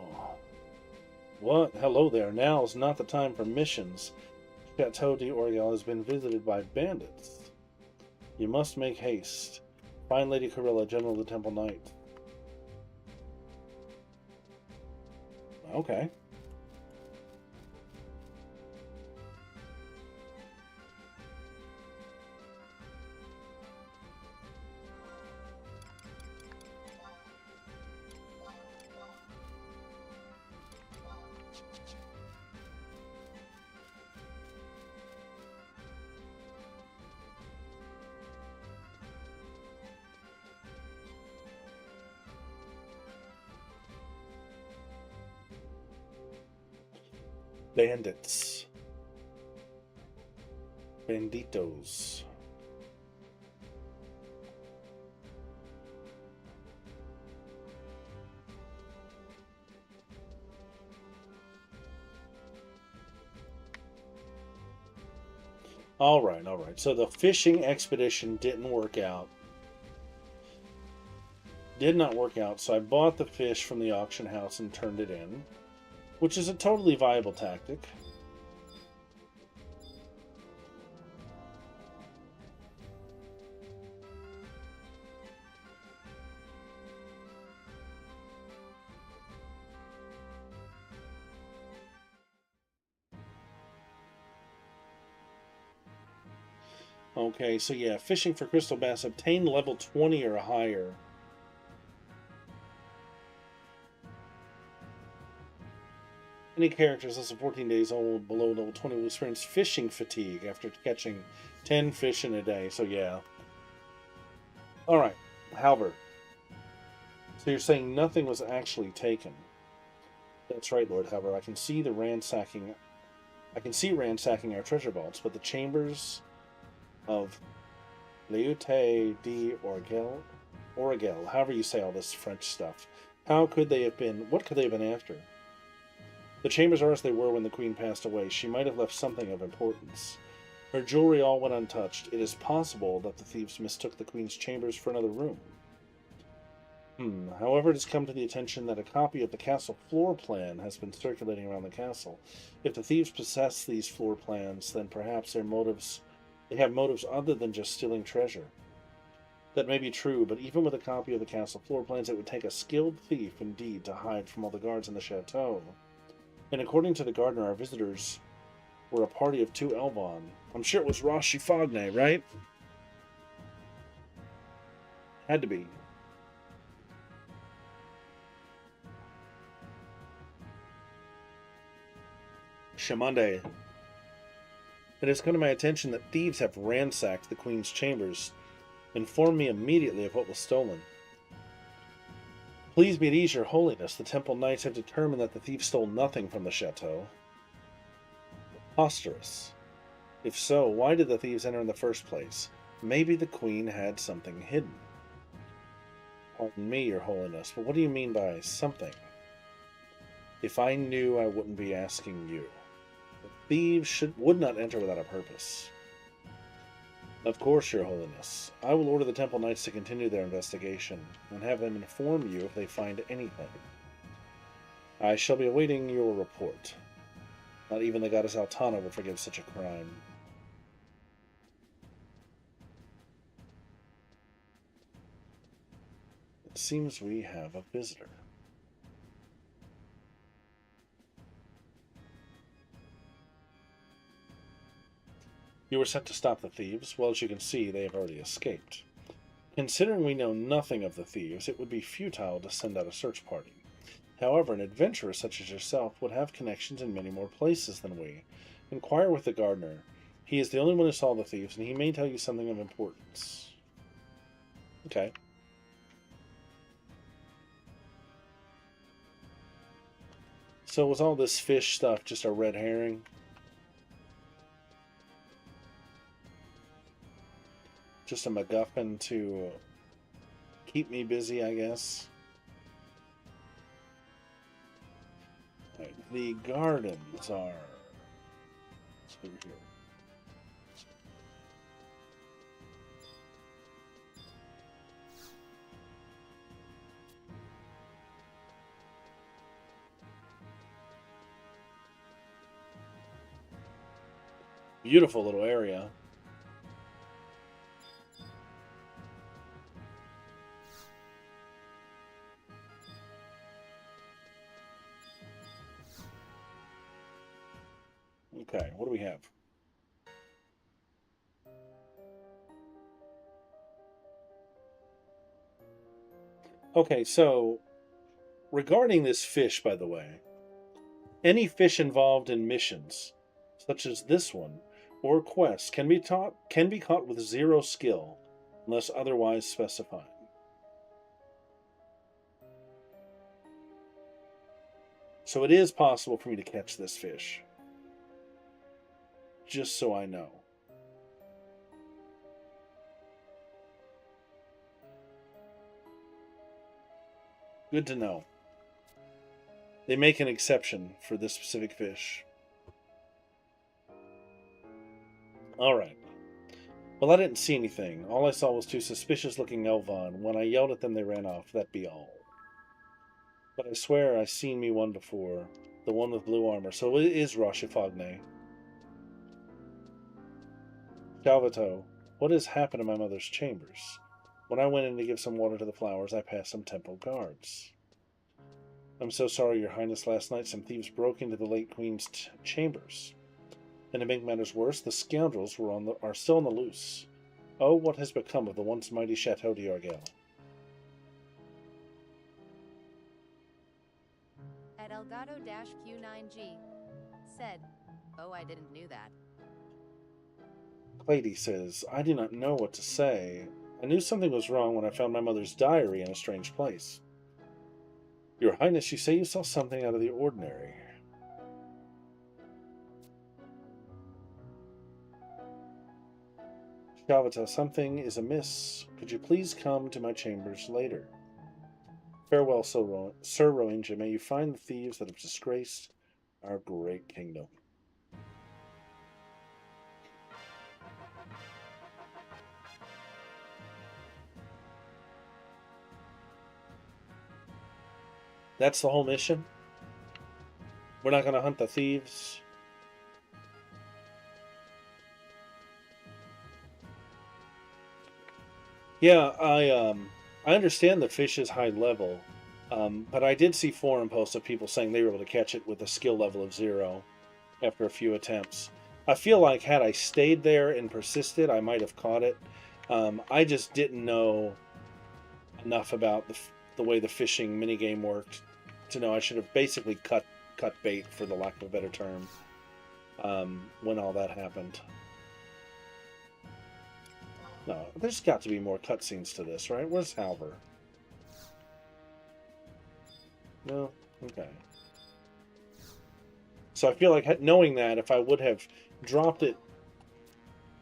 What? Hello there. Now is not the time for missions. Chateau d'Oriol has been visited by bandits. You must make haste. Find Lady Corilla, General of the Temple Knight. Okay. Bandits. Banditos. All right. So the fishing expedition didn't work out. Did not work out, so I bought the fish from the auction house and turned it in, which is a totally viable tactic. Okay, so yeah, fishing for crystal bass. Obtain level 20 or higher. Any characters less than 14 days old below level 20 will experience fishing fatigue after catching 10 fish in a day. So yeah. Alright, Halver. So you're saying nothing was actually taken. That's right, Lord Halver. I can see ransacking our treasure vaults, but the chambers of Leute de Orgel, however you say all this French stuff. What could they have been after? The chambers are as they were when the queen passed away. She might have left something of importance. Her jewelry all went untouched. It is possible that the thieves mistook the queen's chambers for another room. However, it has come to the attention that a copy of the castle floor plan has been circulating around the castle. If the thieves possess these floor plans, then perhaps they have motives other than just stealing treasure. That may be true, but even with a copy of the castle floor plans, it would take a skilled thief indeed to hide from all the guards in the chateau. And according to the gardener, our visitors were a party of 2 Elvon. I'm sure it was Roshi Fognay, right? Had to be. Shamande. It has come to my attention that thieves have ransacked the queen's chambers. Inform me immediately of what was stolen. Please be at ease, your holiness. The temple knights have determined that the thieves stole nothing from the chateau. Preposterous. If so, why did the thieves enter in the first place? Maybe the queen had something hidden. Pardon me, your holiness, but what do you mean by something? If I knew, I wouldn't be asking you. Thieves would not enter without a purpose. Of course, your holiness. I will order the temple knights to continue their investigation, and have them inform you if they find anything. I shall be awaiting your report. Not even the goddess Altana would forgive such a crime. It seems we have a visitor. You were sent to stop the thieves. Well, as you can see, they have already escaped. Considering we know nothing of the thieves, it would be futile to send out a search party. However, an adventurer such as yourself would have connections in many more places than we. Inquire with the gardener. He is the only one who saw the thieves, and he may tell you something of importance. Okay. So was all this fish stuff just a red herring? Just a MacGuffin to keep me busy, I guess. Right, the gardens are over here. Beautiful little area. Okay, what do we have? Okay, so regarding this fish, by the way, any fish involved in missions, such as this one, or quests, can be caught with 0 skill, unless otherwise specified. So it is possible for me to catch this fish. Just so I know. Good to know. They make an exception for this specific fish. Alright. Well, I didn't see anything. All I saw was two suspicious-looking Elvon. When I yelled at them, they ran off. That be all. But I swear I seen me one before. The one with blue armor. So it is Rochifagne. Galvato, what has happened to my mother's chambers? When I went in to give some water to the flowers, I passed some temple guards. I'm so sorry, Your Highness. Last night some thieves broke into the late Queen's chambers. And to make matters worse, the scoundrels are still on the loose. Oh, what has become of the once mighty Chateau d'Argel? At Elgato-Q9G said, oh, I didn't knew that. Clady says, I do not know what to say. I knew something was wrong when I found my mother's diary in a strange place. Your Highness, you say you saw something out of the ordinary. Shavata, something is amiss. Could you please come to my chambers later? Farewell, Sir Rohinja. May you find the thieves that have disgraced our great kingdom. That's the whole mission? We're not going to hunt the thieves? Yeah, I understand the fish is high level, but I did see forum posts of people saying they were able to catch it with a skill level of 0 after a few attempts. I feel like had I stayed there and persisted, I might have caught it. I just didn't know enough about the way the fishing minigame worked to know I should have basically cut bait, for the lack of a better term, when all that happened. No, there's got to be more cutscenes to this, right? Where's Halver? No? Okay. So I feel like knowing that, if I would have dropped it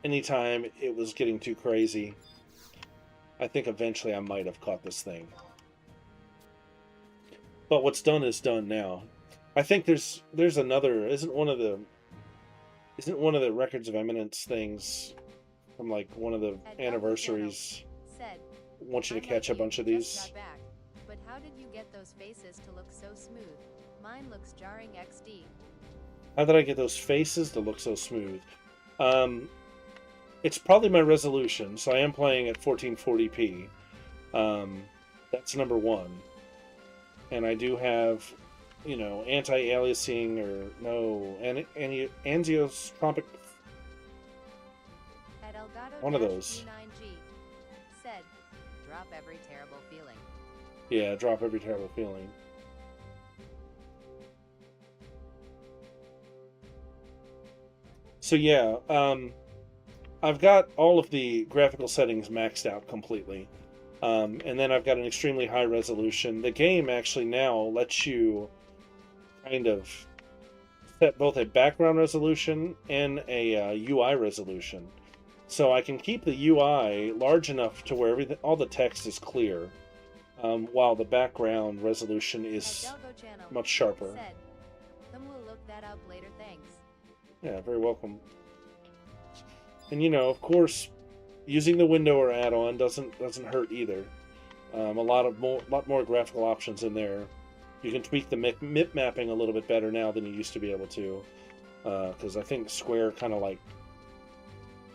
anytime it was getting too crazy, I think eventually I might have caught this thing. But what's done is done now. I think there's another, isn't one of the Records of Eminence things from like one of the anniversaries want you to catch a bunch of these? But how did you get those faces to look so smooth? Mine looks jarring XD. How did I get those faces to look so smooth? It's probably my resolution, so I am playing at 1440p. That's number one. And I do have, anti-aliasing or no, anisotropic. One of those. Said, drop every terrible feeling. Yeah, drop every terrible feeling. So yeah, I've got all of the graphical settings maxed out completely. And then I've got an extremely high resolution. The game actually now lets you kind of set both a background resolution and a UI resolution. So I can keep the UI large enough to where all the text is clear, while the background resolution is much sharper. Then we'll look that up later, thanks. Yeah, very welcome. And of course, using the Windower add-on doesn't hurt either. A lot more graphical options in there. You can tweak the MIP mapping a little bit better now than you used to be able to, because I think Square kind of like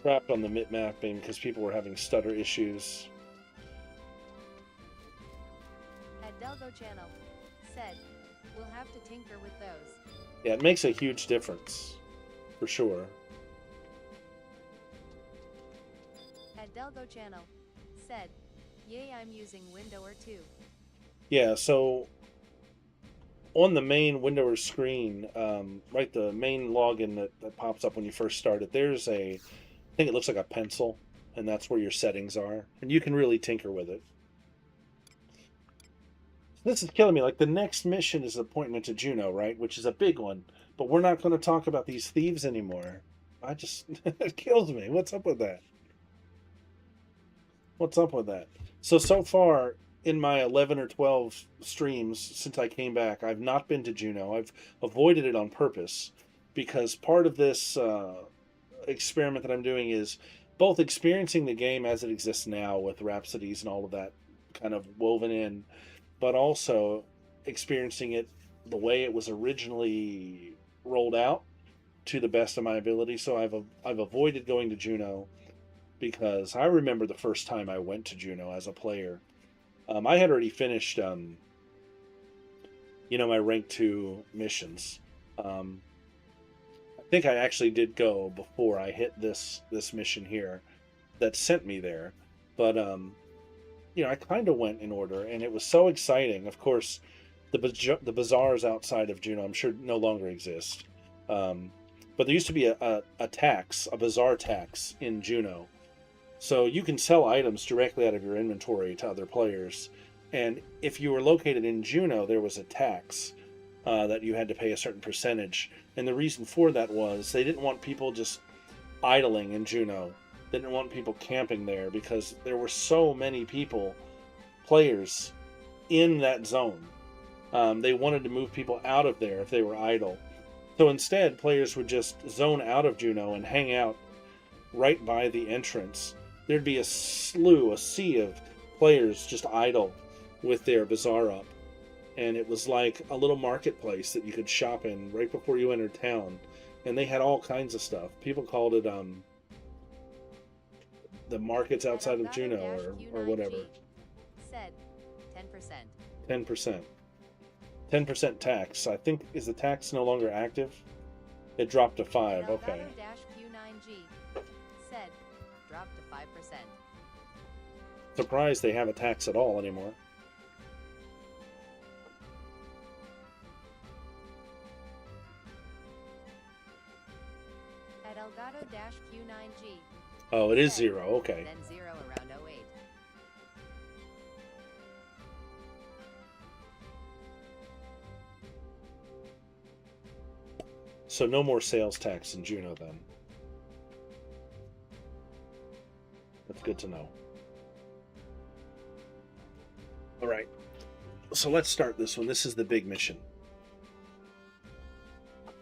crapped on the MIP mapping because people were having stutter issues. At Delgo Channel said, we'll have to tinker with those. Yeah, it makes a huge difference, for sure. Delgo Channel said, yay, I'm using Windower 2. Yeah, so on the main Windower screen, right, the main login that pops up when you first start it, there's I think it looks like a pencil, and that's where your settings are. And you can really tinker with it. This is killing me. Like, the next mission is appointment to Jeuno, right? Which is a big one. But we're not going to talk about these thieves anymore. It kills me. What's up with that? What's up with that? So far, in my 11 or 12 streams since I came back, I've not been to Jeuno. I've avoided it on purpose, because part of this experiment that I'm doing is both experiencing the game as it exists now with rhapsodies and all of that kind of woven in, but also experiencing it the way it was originally rolled out to the best of my ability. So I've avoided going to Jeuno because I remember the first time I went to Jeuno as a player. I had already finished, my rank 2 missions. I think I actually did go before I hit this mission here that sent me there. But I kind of went in order, and it was so exciting. Of course, the bazaars outside of Jeuno, I'm sure, no longer exist. But there used to be a tax, a bazaar tax in Jeuno. So you can sell items directly out of your inventory to other players. And if you were located in Jeuno, there was a tax that you had to pay a certain percentage. And the reason for that was they didn't want people just idling in Jeuno. They didn't want people camping there because there were so many players in that zone. They wanted to move people out of there if they were idle. So instead, players would just zone out of Jeuno and hang out right by the entrance. There'd be a sea of players just idle with their bazaar up. And it was like a little marketplace that you could shop in right before you entered town. And they had all kinds of stuff. People called it the markets outside of Jeuno or whatever. Said 10%. 10%. 10% tax. I think, is the tax no longer active? It dropped to 5. Okay. Q9G said dropped to 5%. Surprised they have a tax at all anymore. At Elgato-Q9G. Oh, it is 0. Okay. Then 0 around 08. So no more sales tax in Jeuno then. That's good to know. All right. So let's start this one. This is the big mission.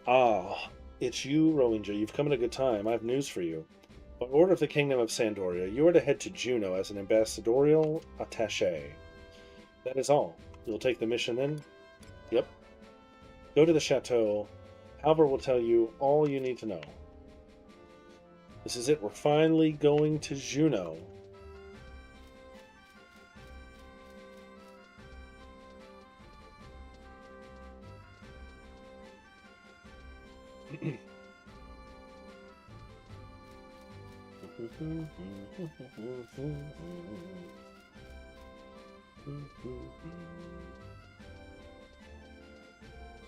Ah, it's you, Rolinja. You've come at a good time. I have news for you. By order of the Kingdom of Sandoria, you are to head to Jeuno as an ambassadorial attaché. That is all. You'll take the mission then? Yep. Go to the chateau. Halvor will tell you all you need to know. This is it. We're finally going to Jeuno.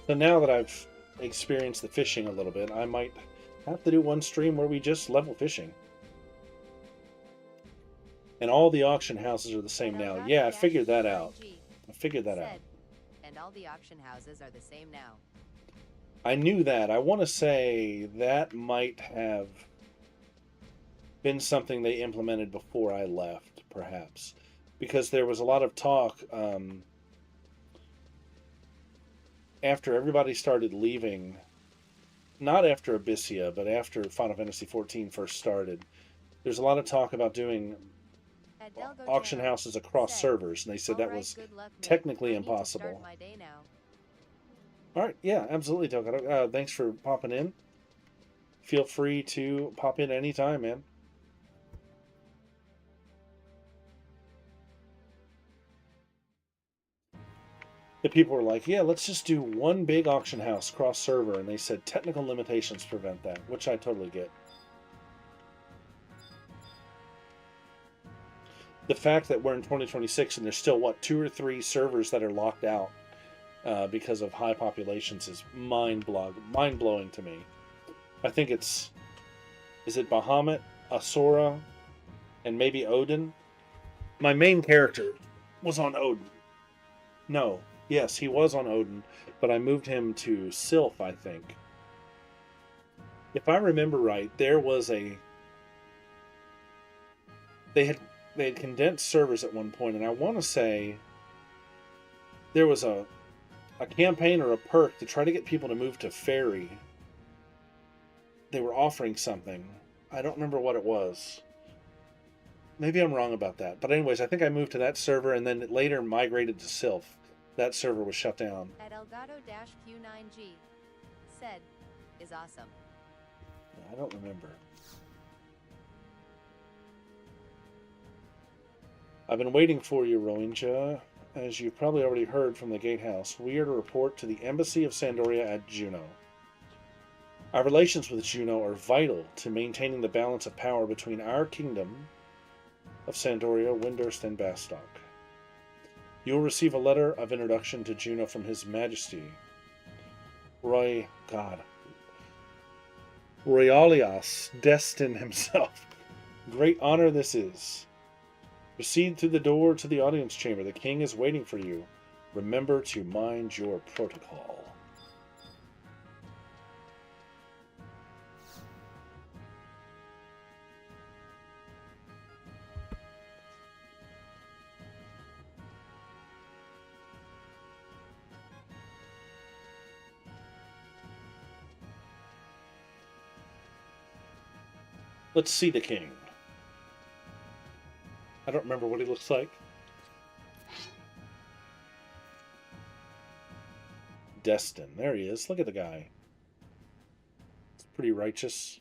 So now that I've experienced the fishing a little bit, I might have to do one stream where we just level fishing. And all the auction houses are the same now. Yeah, I figured that out. And all the auction houses are the same now. I knew that. I want to say that might have been something they implemented before I left, perhaps. Because there was a lot of talk after everybody started leaving, not after Abyssia, but after Final Fantasy XIV first started. There's a lot of talk about doing auction houses across servers, and they said that was technically impossible. Alright, yeah, absolutely, Delgado. Thanks for popping in. Feel free to pop in anytime, man. The people were like, yeah, let's just do one big auction house cross server, and they said technical limitations prevent that, which I totally get. The fact that we're in 2026 and there's still, what, 2 or 3 servers that are locked out because of high populations is mind-blowing to me. I think is it Bahamut, Asura, and maybe Odin? My main character was on Odin. No. Yes, he was on Odin, but I moved him to Sylph, I think. If I remember right, there was they had condensed servers at one point, and I want to say there was a campaign or a perk to try to get people to move to Fairy. They were offering something. I don't remember what it was. Maybe I'm wrong about that. But anyways, I think I moved to that server and then it later migrated to Sylph. That server was shut down. At Elgato-Q9G said, is awesome. I don't remember. I've been waiting for you, Roinja. As you've probably already heard from the gatehouse, we are to report to the Embassy of Sandoria at Jeuno. Our relations with Jeuno are vital to maintaining the balance of power between our kingdom of Sandoria, Windurst, and Bastok. You will receive a letter of introduction to Jeuno from His Majesty, Royalias Destin himself. Great honor this is. Proceed through the door to the audience chamber. The king is waiting for you. Remember to mind your protocol. Let's see the king. I don't remember what he looks like. Destin. There he is. Look at the guy. It's pretty righteous.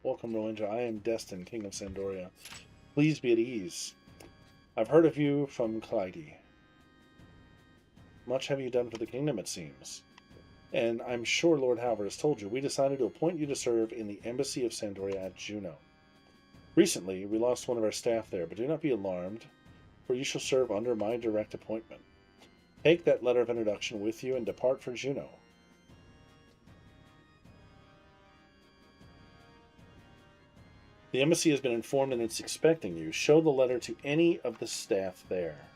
Welcome, Roinja. I am Destin, King of Sandoria. Please be at ease. I've heard of you from Clyde. Much have you done for the kingdom, it seems. And I'm sure Lord Halvard has told you, we decided to appoint you to serve in the Embassy of Sandoria at Jeuno. Recently, we lost one of our staff there, but do not be alarmed, for you shall serve under my direct appointment. Take that letter of introduction with you and depart for Jeuno. The embassy has been informed and it's expecting you. Show the letter to any of the staff there.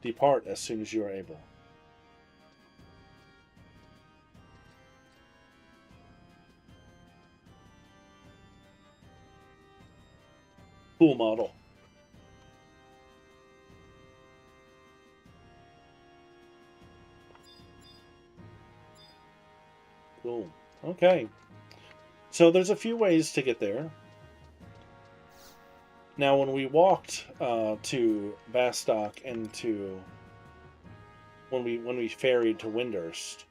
Depart as soon as you are able. Cool model. Cool. Okay. So there's a few ways to get there. Now, when we walked to Bastok and when we ferried to Windurst,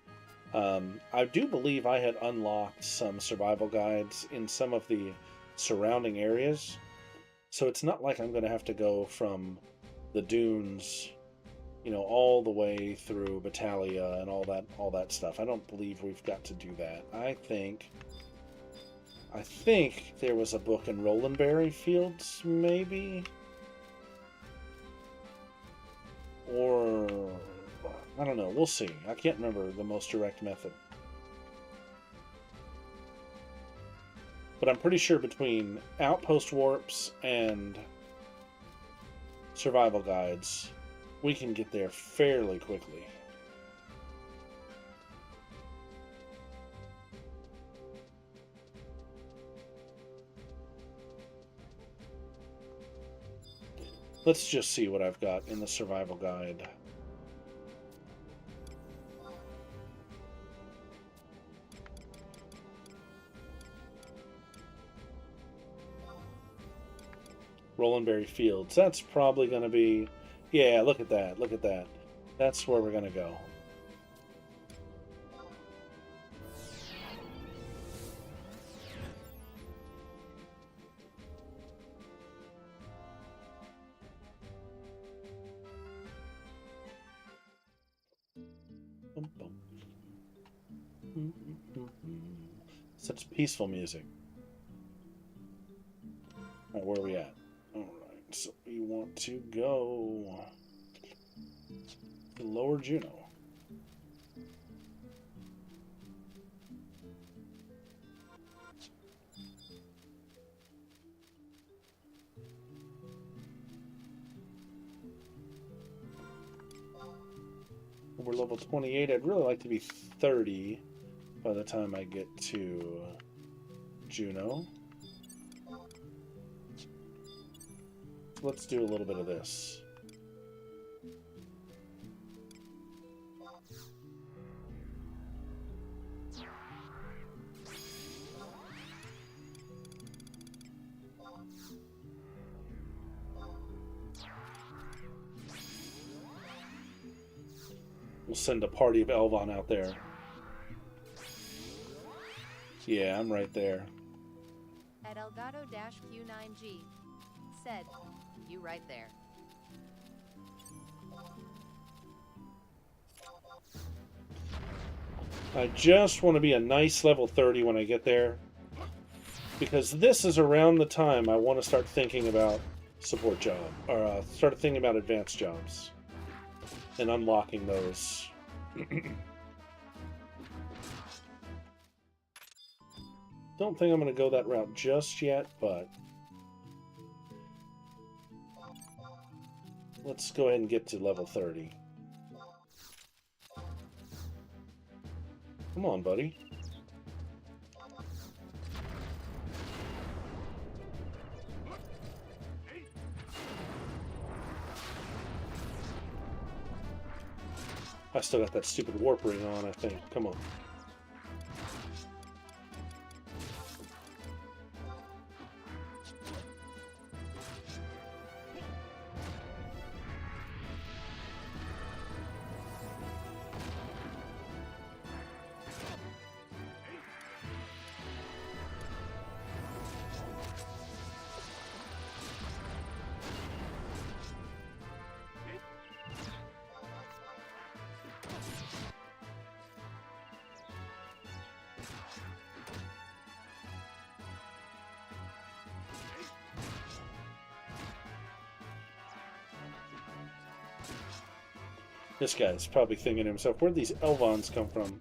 I do believe I had unlocked some survival guides in some of the surrounding areas. So it's not like I'm going to have to go from the dunes, all the way through Battalia and all that stuff. I don't believe we've got to do that. I think there was a book in Rolandberry Fields, maybe? Or, I don't know. We'll see. I can't remember the most direct method. But I'm pretty sure between outpost warps and survival guides, we can get there fairly quickly. Let's just see what I've got in the survival guide. Rolandberry Fields. That's probably going to be... Yeah, look at that. Look at that. That's where we're going to go. Such peaceful music. All right, where are we at? All right, so we want to go to Lower Jeuno. We're level 28. I'd really like to be 30 by the time I get to Jeuno. Let's do a little bit of this. We'll send a party of Elvon out there. Yeah, I'm right there. At Elgato-Q9G said, "You right there." I just want to be a nice level 30 when I get there, because this is around the time I want to start thinking about support job, or start thinking about advanced jobs and unlocking those. Don't think I'm going to go that route just yet, but let's go ahead and get to level 30. Come on, buddy. I still got that stupid warp ring on, I think. Come on. This guy's probably thinking to himself, where'd these Elvons come from?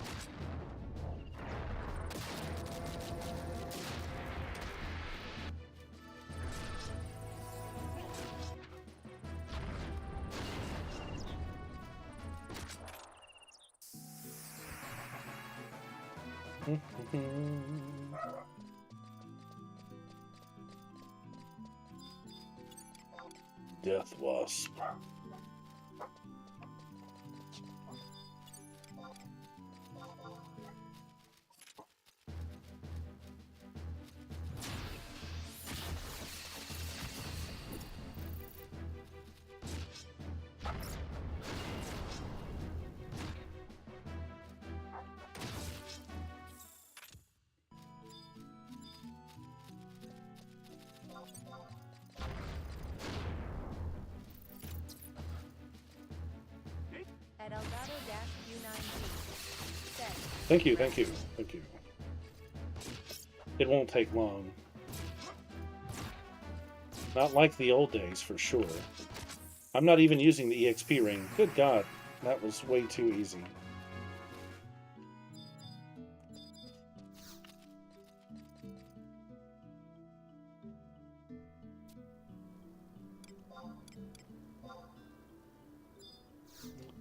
Death Wasp. At Elgato-Q9G said, Thank you, thank you, thank you. It won't take long. Not like the old days, for sure. I'm not even using the EXP ring. Good God, that was way too easy.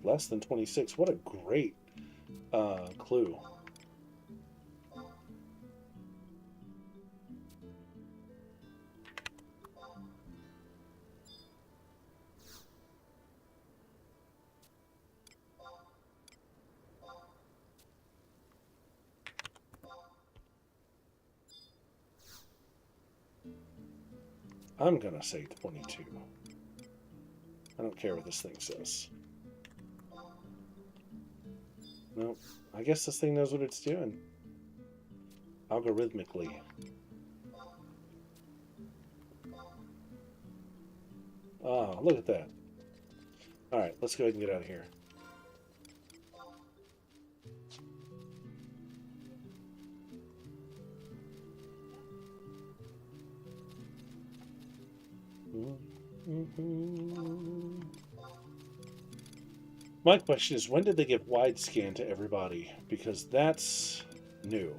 Less than 26. What a great clue. I'm gonna say 22. I don't care what this thing says. Nope. I guess this thing knows what it's doing. Algorithmically. Ah, look at that. Alright, let's go ahead and get out of here. My question is, when did they give wide scan to everybody? Because that's new.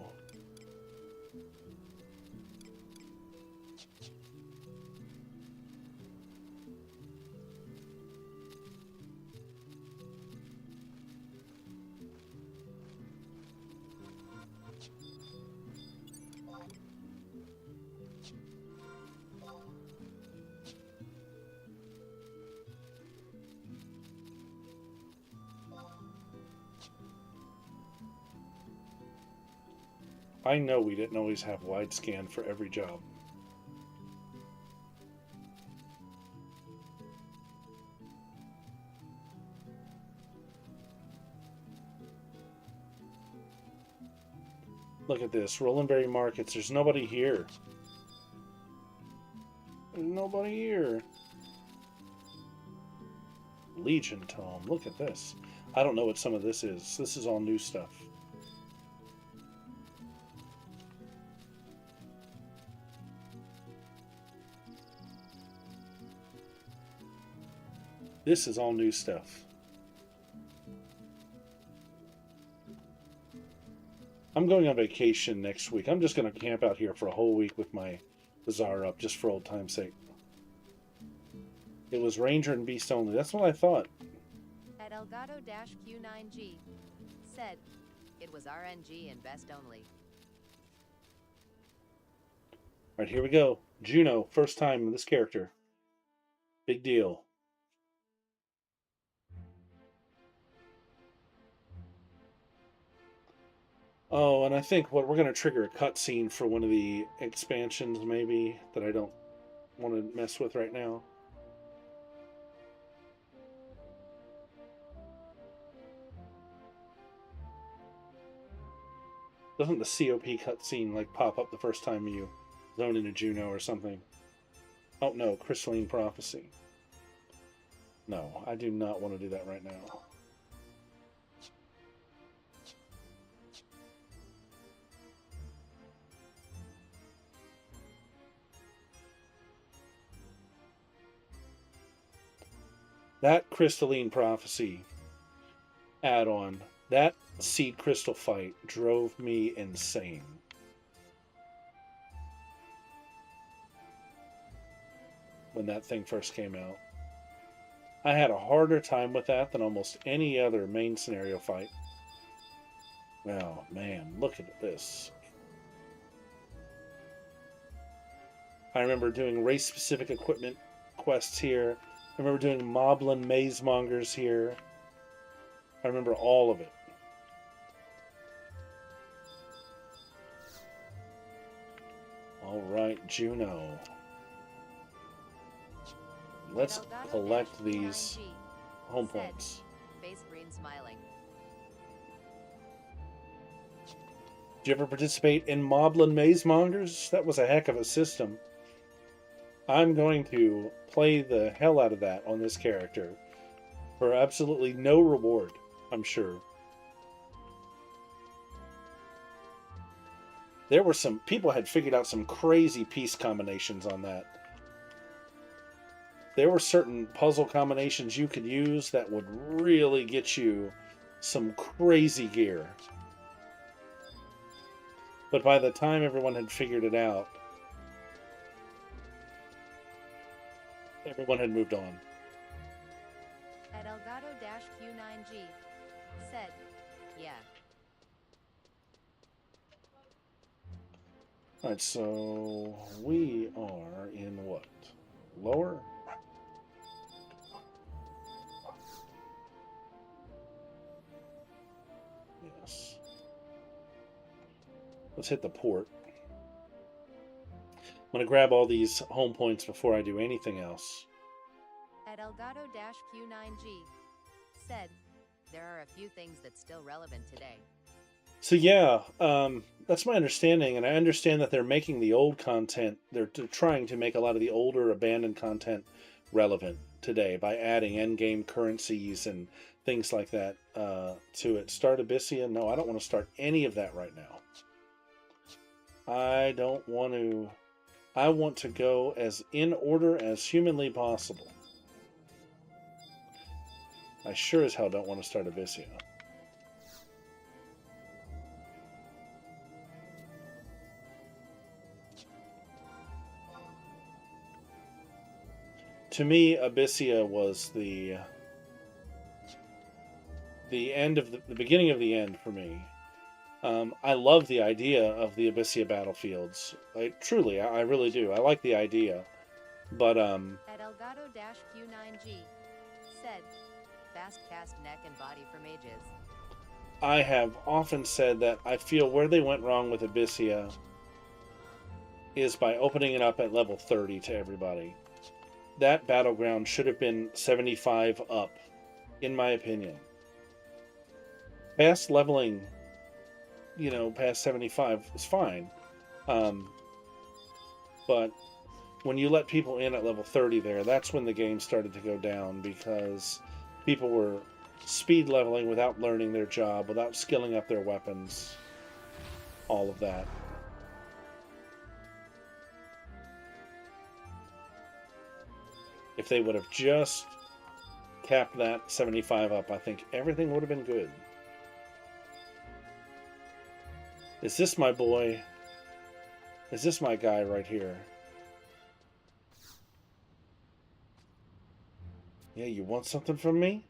I know we didn't always have wide scan for every job. Look at this. Rolandberry Markets. There's nobody here. There's nobody here. Legion Tome. Look at this. I don't know what some of this is. This is all new stuff. This is all new stuff. I'm going on vacation next week. I'm just going to camp out here for a whole week with my Bazaar up, just for old time's sake. It was Ranger and Beast only. That's what I thought. At Elgato-Q9G said, it was RNG and best only. Alright, here we go. Jeuno, first time with this character. Big deal. Oh, and I think we're going to trigger a cutscene for one of the expansions, maybe, that I don't want to mess with right now. Doesn't the COP cutscene like pop up the first time you zone into Jeuno or something? Oh no, Crystalline Prophecy. No, I do not want to do that right now. That Crystalline Prophecy add-on, that Seed Crystal fight drove me insane. When that thing first came out. I had a harder time with that than almost any other main scenario fight. Oh man, look at this. I remember doing race-specific equipment quests here. I remember doing Moblin Maze Mongers here. I remember all of it. Alright, Jeuno. Let's collect these home points. Face green smiling. Did you ever participate in Moblin Maze Mongers? That was a heck of a system. I'm going to play the hell out of that on this character for absolutely no reward, I'm sure. There were some people had figured out some crazy piece combinations on that. There were certain puzzle combinations you could use that would really get you some crazy gear. But by the time everyone had figured it out, everyone had moved on. At Elgato-Q9G said, yeah. Alright, so we are in what? Lower? Yes. Let's hit the port. I'm going to grab all these home points before I do anything else. At Elgato-Q9G said, there are a few things that's still relevant today. So yeah, that's my understanding, and I understand that they're making the old content, they're trying to make a lot of the older abandoned content relevant today by adding endgame currencies and things like that to it. Start Abyssia? No, I don't want to start any of that right now. I don't want to... I want to go as in order as humanly possible. I sure as hell don't want to start Abyssia. To me, Abyssia was the end of the beginning of the end for me. I love the idea of the Abyssia battlefields. I really do. I like the idea. But, At Elgato-Q9G said, fast cast neck and body for mages. I have often said that I feel where they went wrong with Abyssia is by opening it up at level 30 to everybody. That battleground should have been 75 up, in my opinion. Fast leveling... past 75 is fine. But when you let people in at level 30 there, that's when the game started to go down because people were speed leveling without learning their job, without skilling up their weapons, all of that. If they would have just capped that 75 up, I think everything would have been good. Is this my boy? Is this my guy right here? Yeah, you want something from me?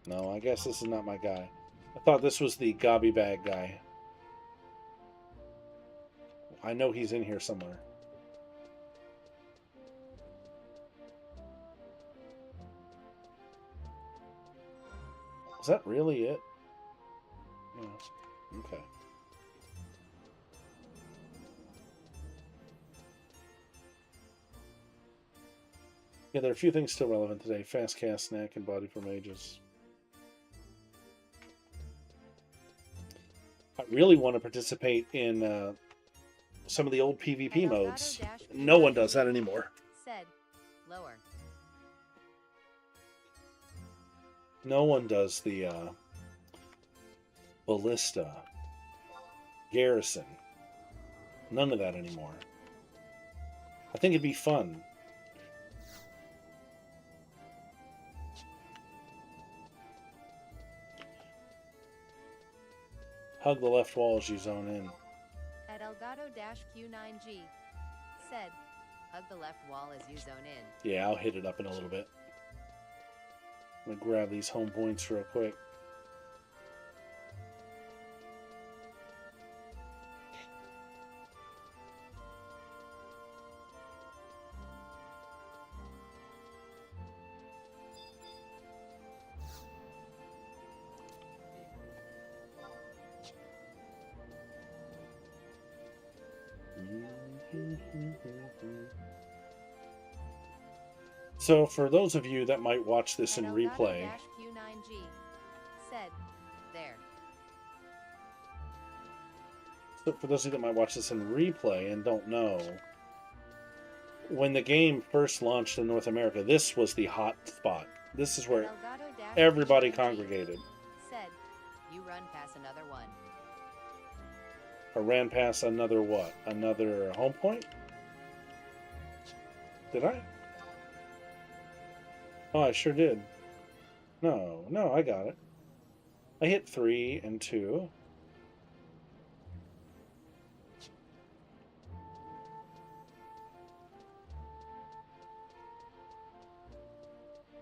No, I guess this is not my guy. I thought this was the gobby bag guy. I know he's in here somewhere. Is that really it? Oh, okay. Yeah, there are a few things still relevant today. Fast cast, snack, and body for mages. I really want to participate in some of the old PvP modes. No one does that anymore. Said, lower. No one does the Ballista, Garrison. None of that anymore. I think it'd be fun. Hug the left wall as you zone in. At Elgato-Q9G said, hug the left wall as you zone in. Yeah, I'll hit it up in a little bit. I'm gonna grab these home points real quick. So for those of you that might watch this in replay, Q9G said, there. So for those of you that might watch this in replay and don't know, when the game first launched in North America, this was the hot spot. This is where everybody congregated. Said, you run past another one. I ran past another what? Another home point? Did I? Oh, I sure did. No, I got it. I hit 3 and 2.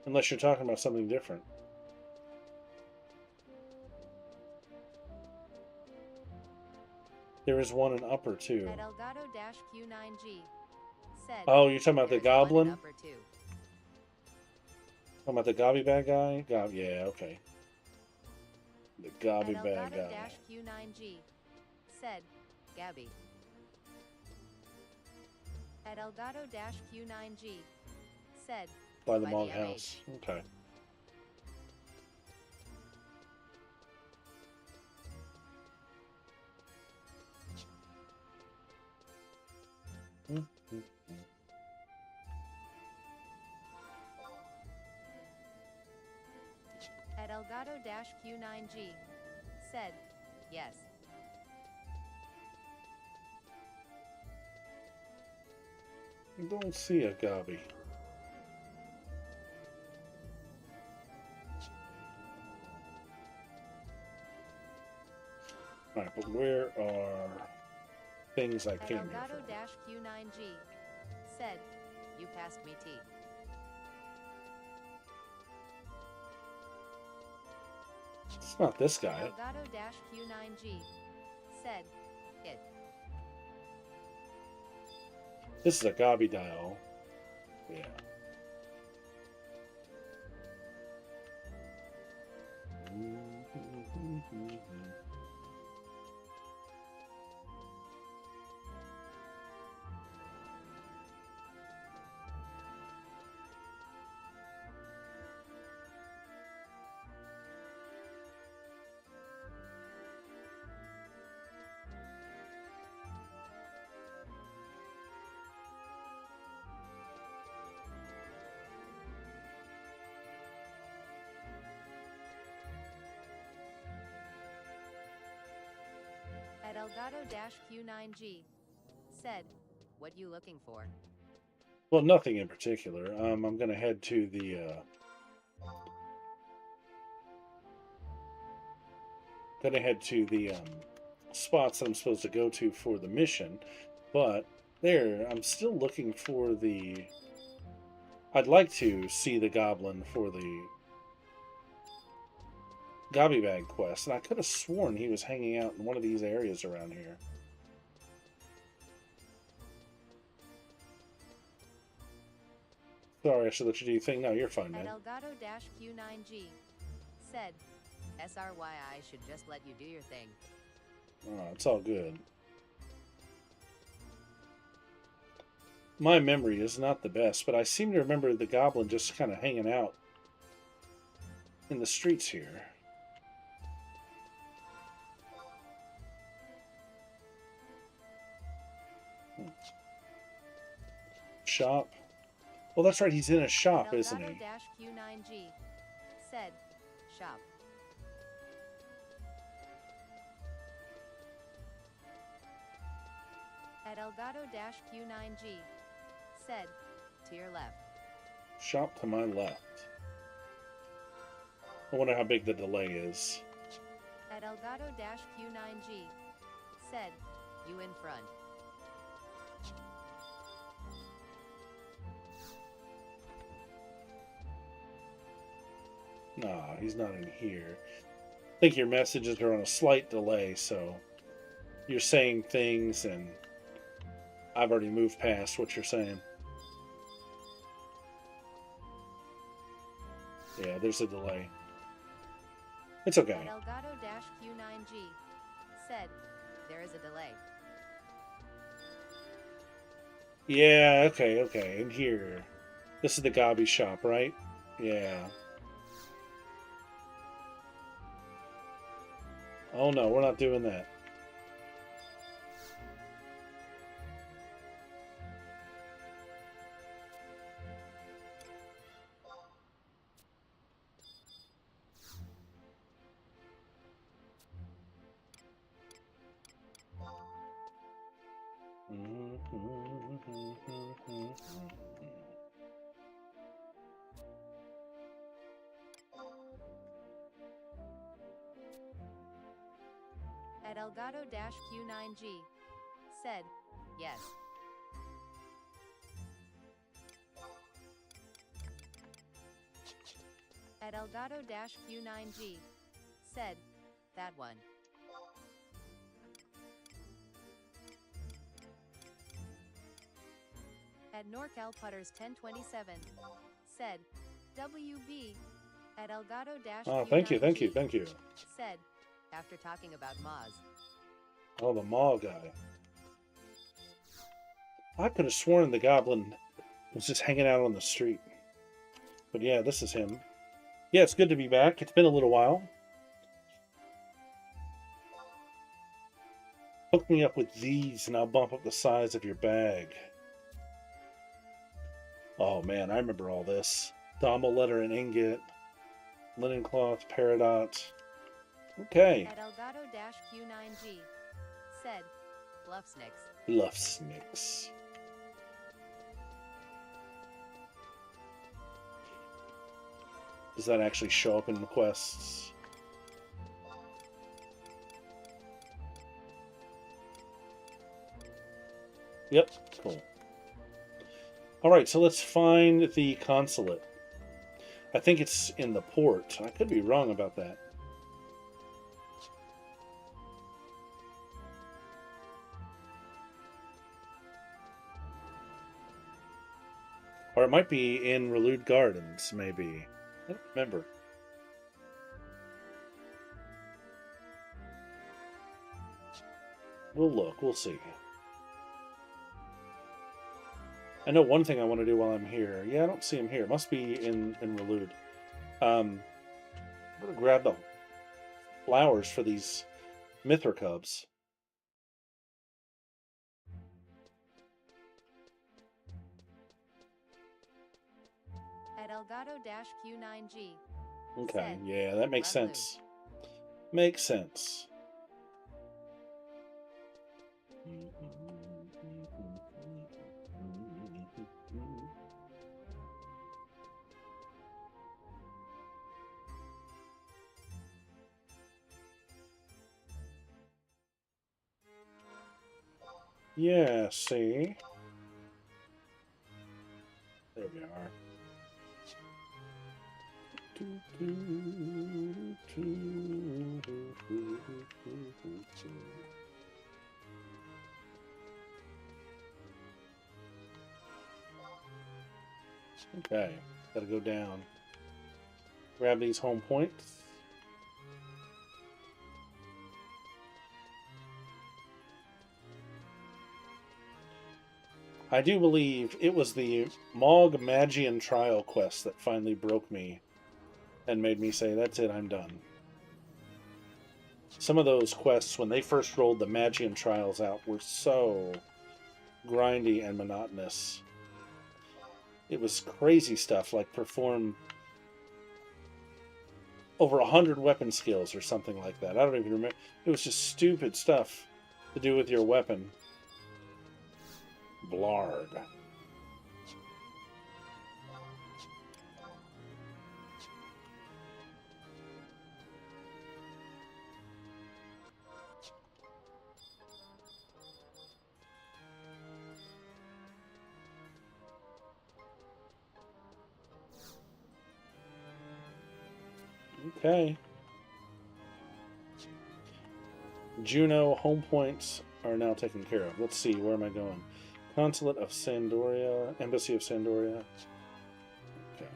Unless you're talking about something different. There is one in upper too. At Elgato-Q9G said, oh, you're talking about the goblin? Upper two. Talking about the gobby bag guy? Yeah, okay. The gobby At bag guy. Elgato-Q9G said, Gabby. At Elgato-Q9G said, By the by Mog the House. Okay. At Elgato-Q9G said, yes. I don't see a gobby. Alright, but where are things I At came here for? Elgato-Q9G said, you passed me T. It's not this At guy. Elgato-Q9G said, it. This is a gobby dial. Yeah. Elgato-Q9G said, "What you looking for?" Well, nothing in particular. I'm gonna head to the spots that I'm supposed to go to for the mission, but there, I'm still looking for the. I'd like to see the goblin for the Gobby Bag quest, and I could have sworn he was hanging out in one of these areas around here. Sorry, I should let you do your thing. No, you're fine, man. Elgato-Q9G said, "SRYI should just let you do your thing." Oh, it's all good. My memory is not the best, but I seem to remember the goblin just kind of hanging out in the streets here. Shop. Well, that's right. He's in a shop, isn't he? Elgato-Q9G said, "Shop." At Elgato-Q9G said, "To your left." Shop to my left. I wonder how big the delay is. At Elgato-Q9G said, "You in front." Nah, he's not in here. I think your messages are on a slight delay, so you're saying things and I've already moved past what you're saying. Yeah, there's a delay. It's okay. At Elgato-Q9G said, "There is a delay." Yeah, okay. And here. This is the Gobby shop, right? Yeah. Oh no, we're not doing that. At Elgato-Q9G said, "Yes." At Elgato-Q9G said, "That one." At NorCal Putters 1027 said, "WB." At Elgato-Q9G Oh, thank you. said, after talking about Moz. Oh, the mall guy. I could have sworn the goblin was just hanging out on the street. But yeah, this is him. Yeah, it's good to be back. It's been a little while. Hook me up with these and I'll bump up the size of your bag. Oh man, I remember all this. Dommel letter and ingot. Linen cloth, peridot. Okay. At Elgato-Q9G said, "Bluffsnicks." Bluffsnicks. Does that actually show up in the quests? Yep, cool. Alright, so let's find the consulate. I think it's in the port. I could be wrong about that. Or it might be in Relude Gardens, maybe. I don't remember. We'll look. We'll see. I know one thing I want to do while I'm here. Yeah, I don't see him here. It must be in Relude. I'm going to grab the flowers for these Mithra cubs. At Elgato-Q9G Okay, said, yeah, that makes "Let sense. Makes sense. Yeah, see? There we are. Okay, gotta go down. Grab these home points. I do believe it was the Mog Magian trial quest that finally broke me and made me say, that's it, I'm done. Some of those quests, when they first rolled the Magian trials out, were so grindy and monotonous. It was crazy stuff like perform over 100 weapon skills or something like that. I don't even remember. It was just stupid stuff to do with your weapon. Blarg. Okay. Jeuno home points are now taken care of. Let's see, where am I going? Consulate of Sandoria, Embassy of Sandoria. Okay.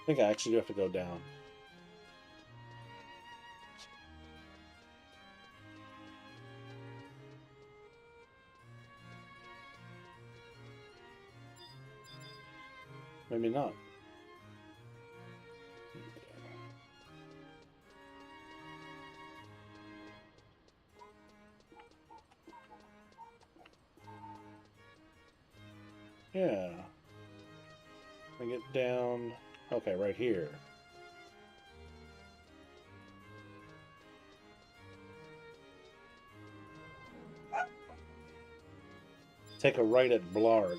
I think I actually do have to go down. Maybe not. Yeah. I get down. Okay, right here. Take a right at Blarg.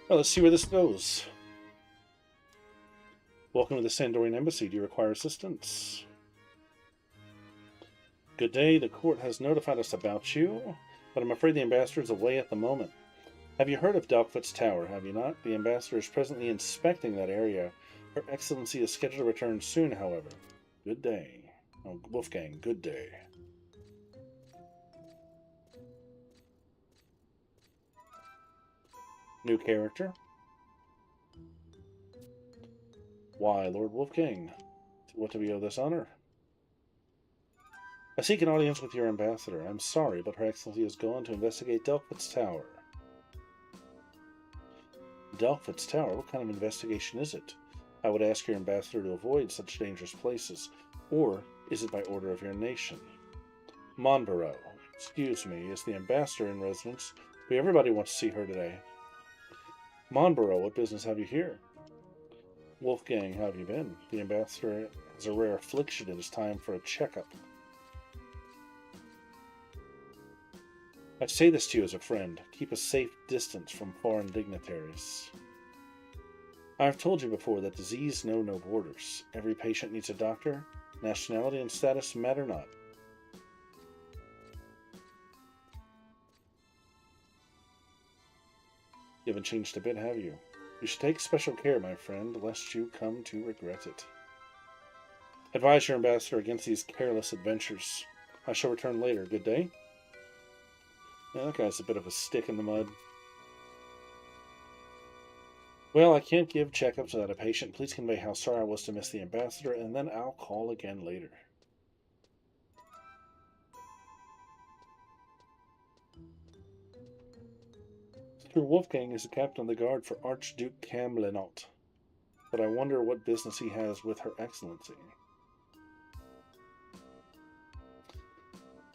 Well, let's see where this goes. Welcome to the Sandorian Embassy. Do you require assistance? Good day. The court has notified us about you, but I'm afraid the ambassador is away at the moment. Have you heard of Dalkfoot's Tower, have you not? The ambassador is presently inspecting that area. Her Excellency is scheduled to return soon, however. Good day. Oh, Wolfgang, good day. New character. Why, Lord Wolfgang? What do we owe this honor? I seek an audience with your ambassador. I'm sorry, but Her Excellency has gone to investigate Dalkfoot's Tower. Dalkfoot's Tower? What kind of investigation is it? I would ask your ambassador to avoid such dangerous places. Or is it by order of your nation? Monborough, excuse me, is the ambassador in residence? But everybody wants to see her today. Monborough, what business have you here? Wolfgang, how have you been? The ambassador has a rare affliction. It is time for a checkup. I say this to you as a friend. Keep a safe distance from foreign dignitaries. I have told you before that disease knows no borders. Every patient needs a doctor. Nationality and status matter not. You haven't changed a bit, have you? You should take special care, my friend, lest you come to regret it. Advise your ambassador against these careless adventures. I shall return later. Good day. Yeah, that guy's a bit of a stick in the mud. Well, I can't give checkups without a patient. Please convey how sorry I was to miss the ambassador, and then I'll call again later. Sir Wolfgang is the captain of the guard for Archduke Camlenot, but I wonder what business he has with Her Excellency.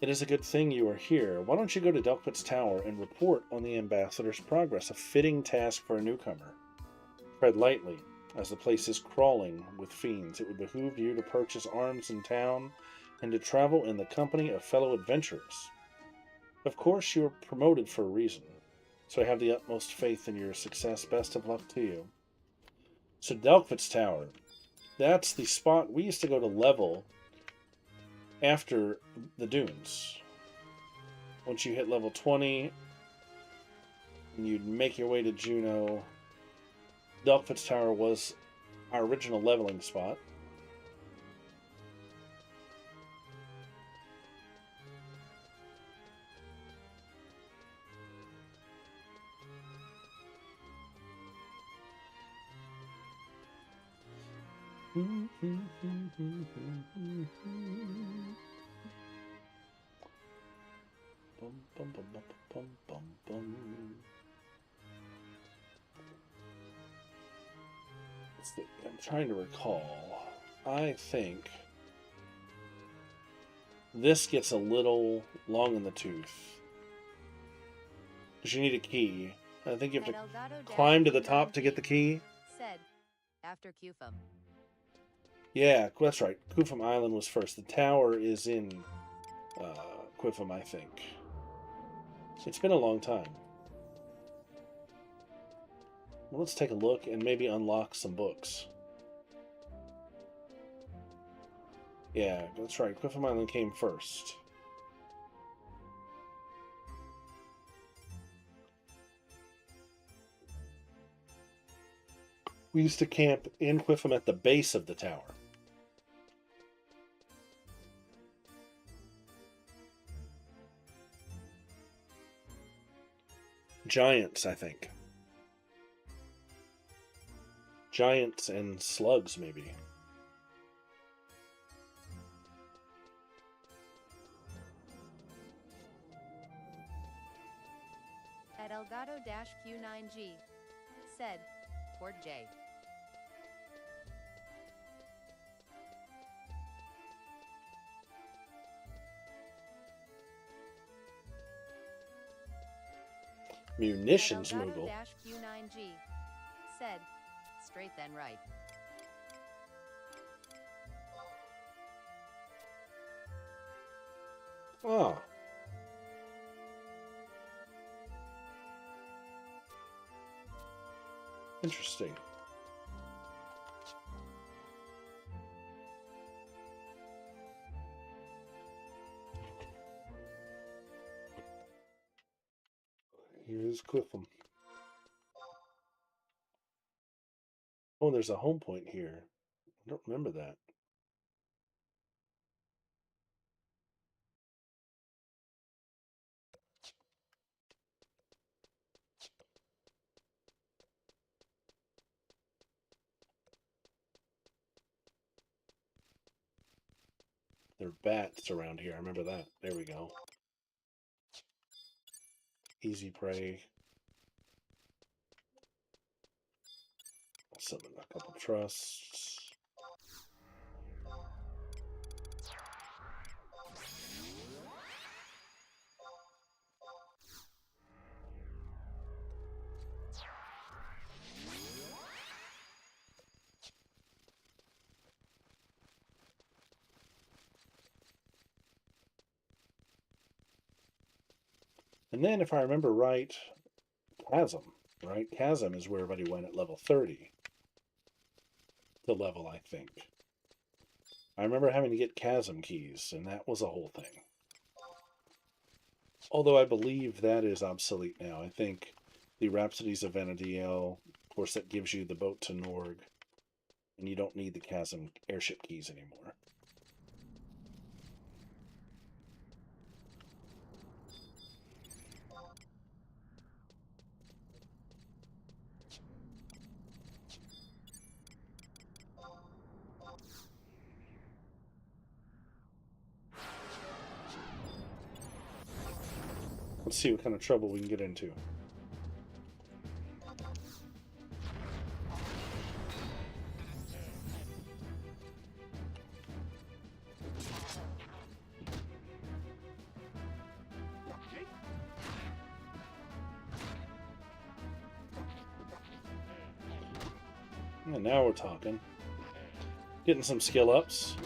It is a good thing you are here. Why don't you go to Dalkfoot's Tower and report on the ambassador's progress? A fitting task for a newcomer. Tread lightly, as the place is crawling with fiends. It would behoove you to purchase arms in town and to travel in the company of fellow adventurers. Of course, you are promoted for a reason, so I have the utmost faith in your success. Best of luck to you. So, Delkvit's Tower. That's the spot we used to go to level after the dunes. Once you hit level 20, you'd make your way to Jeuno. Delkvit's Tower was our original leveling spot. I'm trying to recall. I think this gets a little long in the tooth. Because you need a key. I think you have to climb to the top to get the key. Said, after Qfum. Yeah, that's right. Qfum Island was first. The tower is in Qfum, I think. It's been a long time. Well, let's take a look and maybe unlock some books. Yeah, that's right. Qfum Island came first. We used to camp in Qfum at the base of the tower. Giants, I think. Giants and slugs, maybe. At Elgato-Q9G. Said, Port J. Munitions, Moogle. Q9G. Said, straight then right. Oh. Interesting. Here's Qfum. Oh, there's a home point here. I don't remember that. There are bats around here. I remember that. There we go. Easy prey. Summon a couple trusts. And then, if I remember right, Chasm, right? Chasm is where everybody went at level 30. The level, I think. I remember having to get Chasm keys, and that was a whole thing. Although I believe that is obsolete now. I think the Rhapsodies of Vanadiel, of course, that gives you the boat to Norg, and you don't need the Chasm airship keys anymore. Let's see what kind of trouble we can get into. And now we're talking. Getting some skill ups.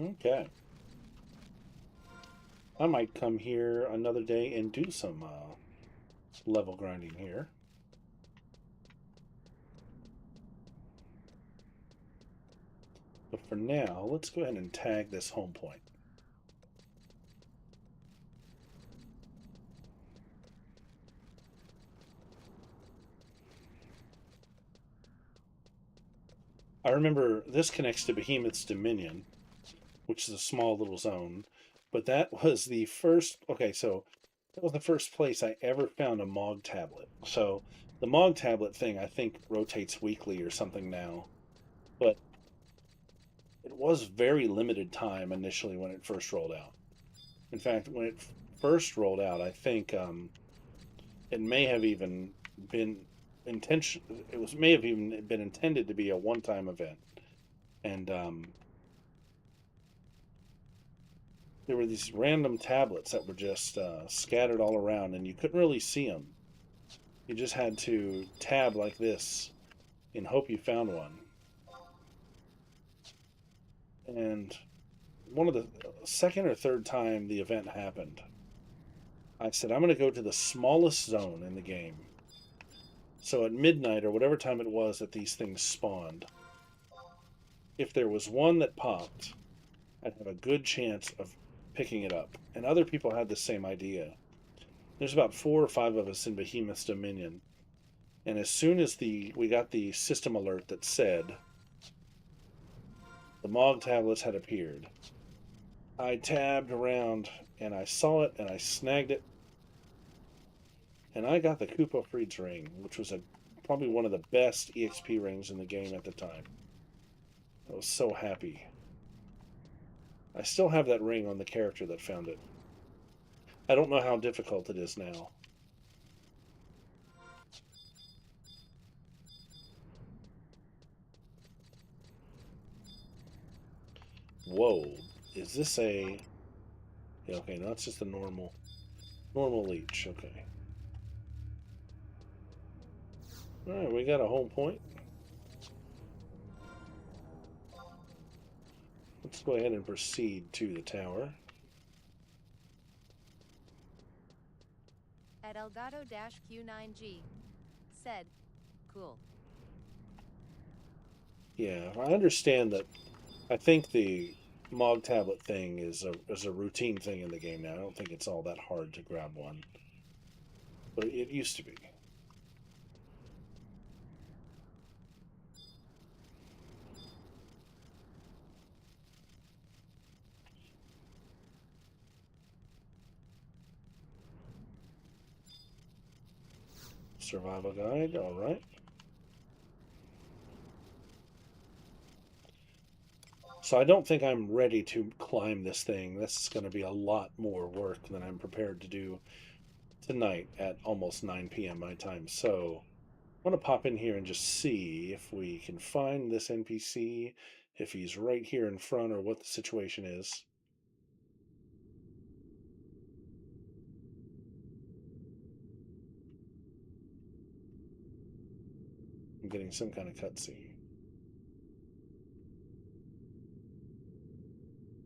Okay. I might come here another day and do some level grinding here. But for now, let's go ahead and tag this home point. I remember this connects to Behemoth's Dominion, which is a small little zone. But that was the first. Okay, so that was the first place I ever found a Mog tablet. So the Mog tablet thing, I think, rotates weekly or something now. But it was very limited time initially when it first rolled out. In fact, when it first rolled out, I think it may have even been intention. It was may have even been intended to be a one-time event, and there were these random tablets that were just scattered all around, and you couldn't really see them. You just had to tab like this and hope you found one. And one of the second or third time the event happened, I said, I'm going to go to the smallest zone in the game. So at midnight or whatever time it was that these things spawned, if there was one that popped, I'd have a good chance of picking it up. And other people had the same idea. There's about 4 or 5 of us in Behemoth's Dominion. And as soon as we got the system alert that said the Mog tablets had appeared, I tabbed around and I saw it and I snagged it. And I got the Koopa Freed's ring, which was probably one of the best EXP rings in the game at the time. I was so happy. I still have that ring on the character that found it. I don't know how difficult it is now. Whoa. Is this a... Yeah, okay, no, it's just a normal leech. Okay. Alright, we got a home point. Let's go ahead and proceed to the tower. At Elgato-Q9G. Said, cool. Yeah, I understand that. I think the Mog tablet thing is a routine thing in the game now. I don't think it's all that hard to grab one. But it used to be. Survival guide, alright. So I don't think I'm ready to climb this thing. This is going to be a lot more work than I'm prepared to do tonight at almost 9 p.m. my time. So I want to pop in here and just see if we can find this NPC, if he's right here in front, or what the situation is. I'm getting some kind of cutscene.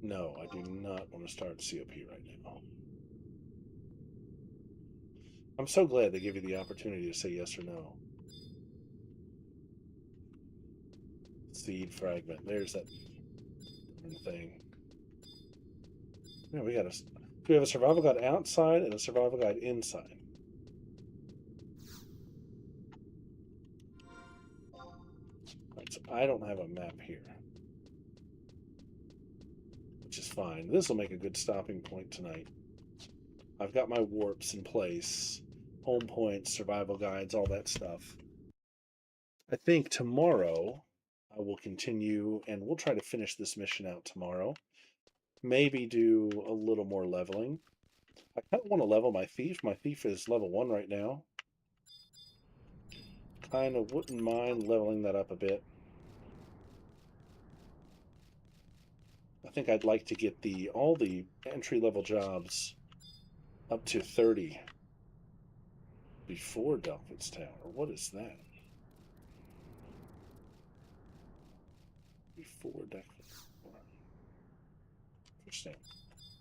No, I do not want to start COP right now. I'm so glad they give you the opportunity to say yes or no. Seed fragment. There's that thing. Yeah, we have a survival guide outside and a survival guide inside. Right, so I don't have a map here, which is fine. This will make a good stopping point tonight. I've got my warps in place, home points, survival guides, all that stuff. I think tomorrow I will continue and we'll try to finish this mission out tomorrow. Maybe do a little more leveling. I kind of want to level my thief. My thief is level 1 right now. Kind of wouldn't mind leveling that up a bit. I think I'd like to get all the entry-level jobs up to 30 before Delphid's Tower. What is that? Before Delphid's Tower. interesting.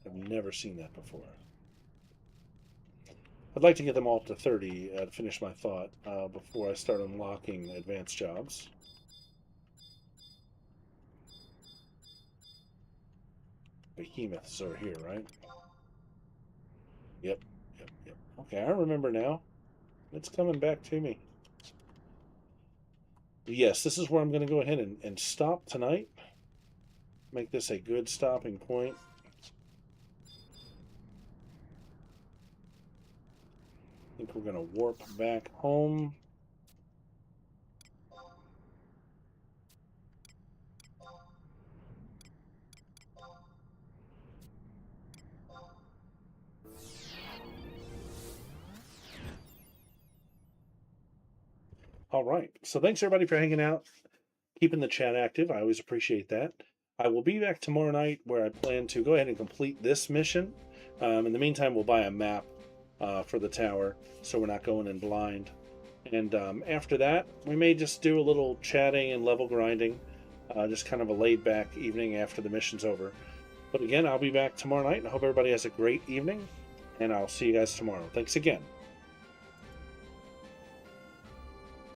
I've never seen that before. I'd like to get them all up to 30 to finish my thought before I start unlocking advanced jobs. Behemoths are here, right? Yep. Okay, I remember now. It's coming back to me. Yes, this is where I'm going to go ahead and stop tonight. Make this a good stopping point. I think we're going to warp back home. All right. So thanks everybody for hanging out, keeping the chat active. I always appreciate that. I will be back tomorrow night where I plan to go ahead and complete this mission. In the meantime, we'll buy a map for the tower so we're not going in blind. And after that, we may just do a little chatting and level grinding. Just kind of a laid back evening after the mission's over. But again, I'll be back tomorrow night, and I hope everybody has a great evening. And I'll see you guys tomorrow. Thanks again.